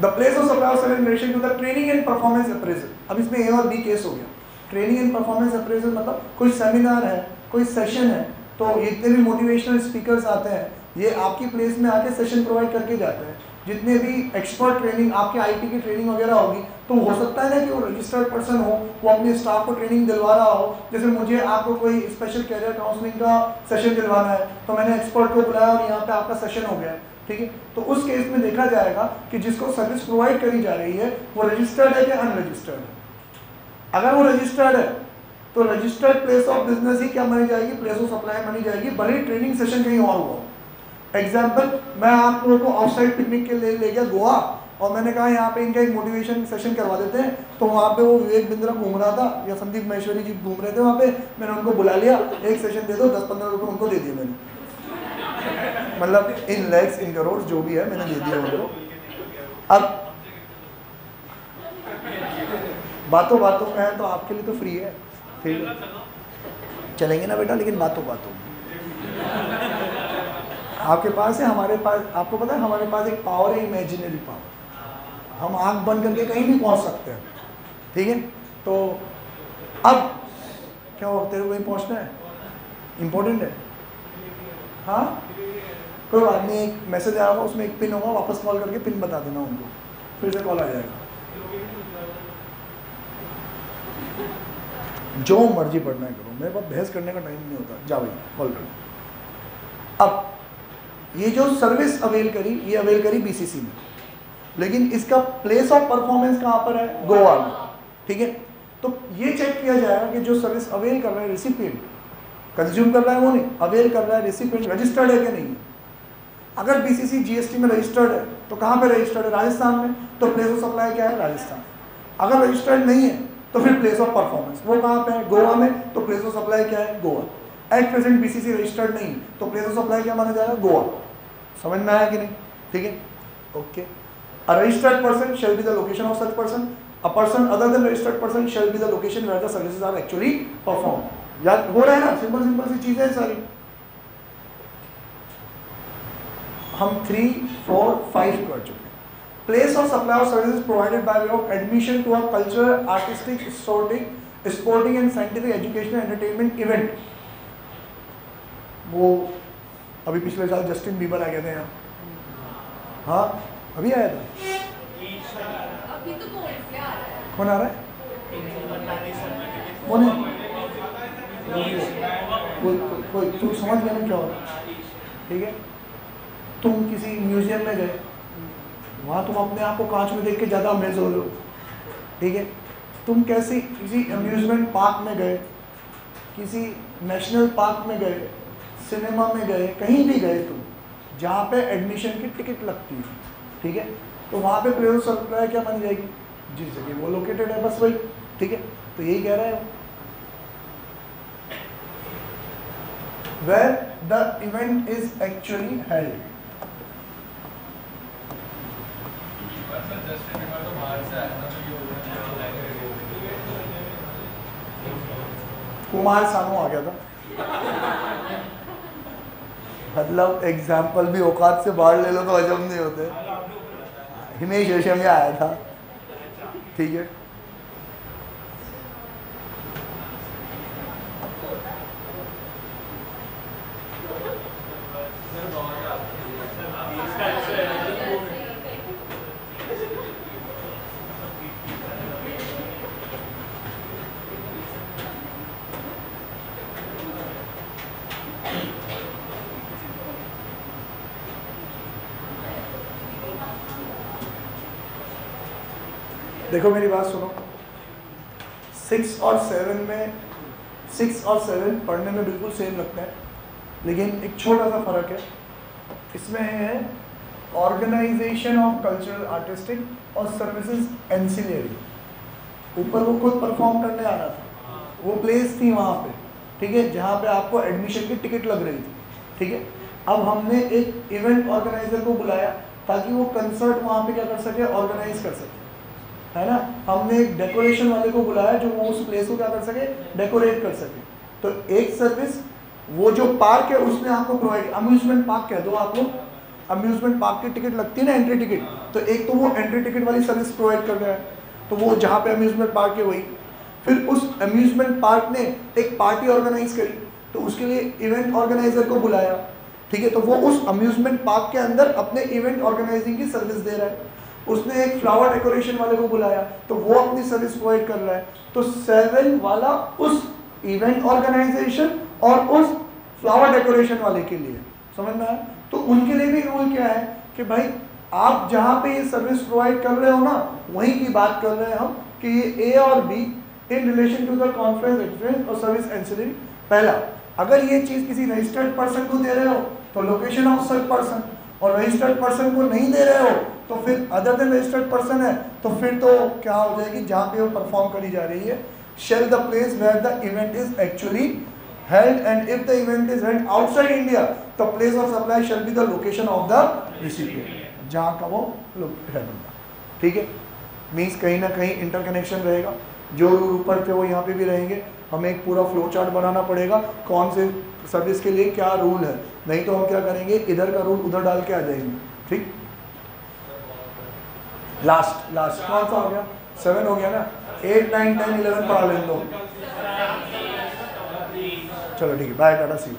The place of supply of service in relation to the training and performance appraisal. अब इसमें ए और बी केस हो गया। ट्रेनिंग एंड परफॉर्मेंस अप्रेजल मतलब कोई सेमिनार है, कोई सेशन है, तो जितने भी मोटिवेशनल स्पीकर्स आते हैं ये आपकी प्लेस में आके सेशन प्रोवाइड करके जाते हैं। जितने भी एक्सपर्ट ट्रेनिंग आपके आईटी की ट्रेनिंग वगैरह होगी, तो हो सकता है ना कि वो रजिस्टर्ड पर्सन हो, वो अपने स्टाफ को ट्रेनिंग दिलवा रहा हो। जैसे मुझे आपको कोई स्पेशल कैरियर काउंसलिंग का सेशन दिलवाना है, तो मैंने एक्सपर्ट को बुलाया और यहाँ पे आपका सेशन हो गया, ठीक है। तो उस केस में देखा जाएगा कि जिसको सर्विस प्रोवाइड करी जा रही है वो रजिस्टर्ड है या अनरजिस्टर्ड है। अगर वो रजिस्टर्ड है तो रजिस्टर्ड प्लेस ऑफ बिजनेस ही क्या मानी जाएगी, प्लेस ऑफ सप्लाई मानी जाएगी, भले ही ट्रेनिंग सेशन कहीं और हुआ। एग्जाम्पल, मैं आप लोगों को आउटसाइड पिकनिक के लिए ले गया गोवा, और मैंने कहा यहाँ पे इनका एक मोटिवेशन सेशन करवा देते हैं, तो वहाँ पे वो विवेक बिंद्रा घूम रहा था या संदीप महेश्वरी जी घूम रहे थे वहाँ पे, मैंने उनको बुला लिया, एक सेशन दे दो, 10-15 रुपये उनको दे दिए मैंने, मतलब इन लैक्स इन करोड़ जो भी है मैंने दे दिया उनको। अब बातों बातों में है तो आपके लिए तो फ्री है, ठीक है, चलेंगे ना बेटा, लेकिन बातों बातों आपके पास है, हमारे पास, आपको पता है हमारे पास एक पावर है, इमेजिनरी पावर, हम आंख बंद करके कहीं भी पहुंच सकते हैं, ठीक है। तो अब क्या हो, तेरे को कहीं पहुंचना है, इम्पोर्टेंट है, हाँ कोई बात नहीं, एक मैसेज आएगा उसमें एक पिन होगा, वापस कॉल करके पिन बता देना उनको, फिर से कॉल आ जाएगा। जो मर्जी पढ़ना है करो, मेरे पास बहस करने का टाइम नहीं होता, जाओ कॉल करो। अब ये जो सर्विस अवेल करी, ये अवेल करी बीसीसी में, लेकिन इसका प्लेस ऑफ परफॉर्मेंस कहाँ पर है, गोवा में, ठीक है। तो ये चेक किया जाएगा कि जो सर्विस अवेल कर रहा है रेसिपिएंट, कंज्यूम कर रहा है वो नहीं, अवेल कर रहा है रेसिपिएंट, रजिस्टर्ड है कि नहीं। अगर बीसीसी जीएसटी में रजिस्टर्ड है तो कहाँ पे रजिस्टर्ड है, राजस्थान में, तो प्लेस ऑफ सप्लाई क्या है, राजस्थान। अगर रजिस्टर्ड नहीं है तो फिर प्लेस ऑफ परफॉर्मेंस वो कहाँ पे है, गोवा में, तो प्लेस ऑफ सप्लाई क्या है, Goa. At present BCC registered नहीं, तो प्लेस ऑफ सप्लाई क्या माना जाएगा, गोवा। समझ में आया कि नहीं, ठीक है, okay. A registered person shall be the location of such person, a person other than registered person shall be the location where the services are actually perform. याद हो रहा है ना, सिंपल सिंपल सी चीजें सारी। हम 3, 4, 5 कर चुके हैं। Place of supply of services provided by way of admission to a cultural, artistic, sporting and scientific, educational, entertainment event. वो अभी पिछले साल जस्टिन बीबर आ गए थे यहाँ, हाँ अभी आया था। अभी तो कोई आ रहा है। कौन आ रहा है? वो नहीं, कोई तुम समझ गया ना क्या हो रहा है? ठीक है, तुम किसी म्यूजियम में गए, वहाँ तुम अपने आप को कांच में देख के ज़्यादा अमेज हो रहे हो। ठीक है, तुम कैसी किसी अम्यूजमेंट पार्क में गए, किसी नेशनल पार्क में गए, सिनेमा में गए, कहीं भी गए तुम जहाँ पे एडमिशन की टिकट लगती है, ठीक है, तो वहाँ पे प्लेस ऑफ सप्लाई क्या बन जाएगी? जिस जगह वो लोकेटेड है, बस वही। ठीक है, तो यही कह रहा है where the event is actually held। Kumar Sanu आ गया था, मतलब एग्जाम्पल भी औकात से बाहर ले लो तो हजम नहीं होते। हिमेश रेशमिया आया था, ठीक है। देखो मेरी बात सुनो, 6 और 7 में 6 और 7 पढ़ने में बिल्कुल सेम लगता है, लेकिन एक छोटा सा फर्क है। इसमें है ऑर्गेनाइजेशन ऑफ कल्चरल, आर्टिस्टिक और सर्विसेज एंसिलरी। ऊपर वो खुद परफॉर्म करने आ रहा था, वो प्लेस थी वहाँ पे, ठीक है, जहाँ पे आपको एडमिशन की टिकट लग रही थी। ठीक है, अब हमने एक इवेंट ऑर्गेनाइजर को बुलाया ताकि वो कंसर्ट वहाँ पे क्या कर सके, ऑर्गेनाइज कर सके, है ना। हमने एक डेकोरेशन वाले को बुलाया जो वो उस प्लेस को क्या कर सके, डेकोरेट कर सके। तो एक सर्विस वो जो पार्क है उसने आपको प्रोवाइड, अम्यूजमेंट पार्क कह दो आप लोग, अम्यूजमेंट पार्क की टिकट लगती है ना, एंट्री टिकट, तो एक तो वो एंट्री टिकट वाली सर्विस प्रोवाइड कर रहा है, तो वो जहाँ पे अम्यूजमेंट पार्क है वही। फिर उस अम्यूजमेंट पार्क ने एक पार्टी ऑर्गेनाइज करी, तो उसके लिए इवेंट ऑर्गेनाइजर को बुलाया, ठीक है, तो वो उस अम्यूजमेंट पार्क के अंदर अपने इवेंट ऑर्गेनाइजिंग की सर्विस दे रहा है। उसने एक फ्लावर डेकोरेशन वाले को बुलाया, तो वो अपनी सर्विस प्रोवाइड कर रहा है। तो 7 वाला उस इवेंट ऑर्गेनाइजेशन और उस फ्लावर डेकोरेशन वाले के लिए, समझ में आया? तो उनके लिए भी रूल क्या है कि भाई आप जहाँ पे ये सर्विस प्रोवाइड कर रहे हो ना, वहीं की बात कर रहे हैं हम कि ये ए और B in relation to the conference, experience और सर्विस एंसिलरी। पहला, अगर ये चीज़ किसी रजिस्टर्ड पर्सन को दे रहे हो तो लोकेशन ऑफ सच पर्सन, और रजिस्टर्ड पर्सन को नहीं दे रहे हो तो फिर अदर देन रजिस्टर्ड पर्सन है, तो फिर तो क्या हो जाएगी, जहाँ पे वो परफॉर्म करी जा रही है। Shall the place where the event is actually held, and if the event is held outside India, the place of supply shall be the location of the recipient, जहाँ का वो है बंदा। ठीक है, मीन्स कहीं ना कहीं इंटरकनेक्शन रहेगा, जो रूल ऊपर थे वो यहाँ पे भी रहेंगे। हमें एक पूरा फ्लो चार्ट बनाना पड़ेगा, कौन से सर्विस के लिए क्या रूल है, नहीं तो हम क्या करेंगे, इधर का रूल उधर डाल के आ जाएंगे। ठीक, लास्ट कौन सा हो गया, 7 हो गया ना, 8, 9, 10, 11 पढ़ा लें दो। चलो ठीक है, बाय, टाटा, सी यू।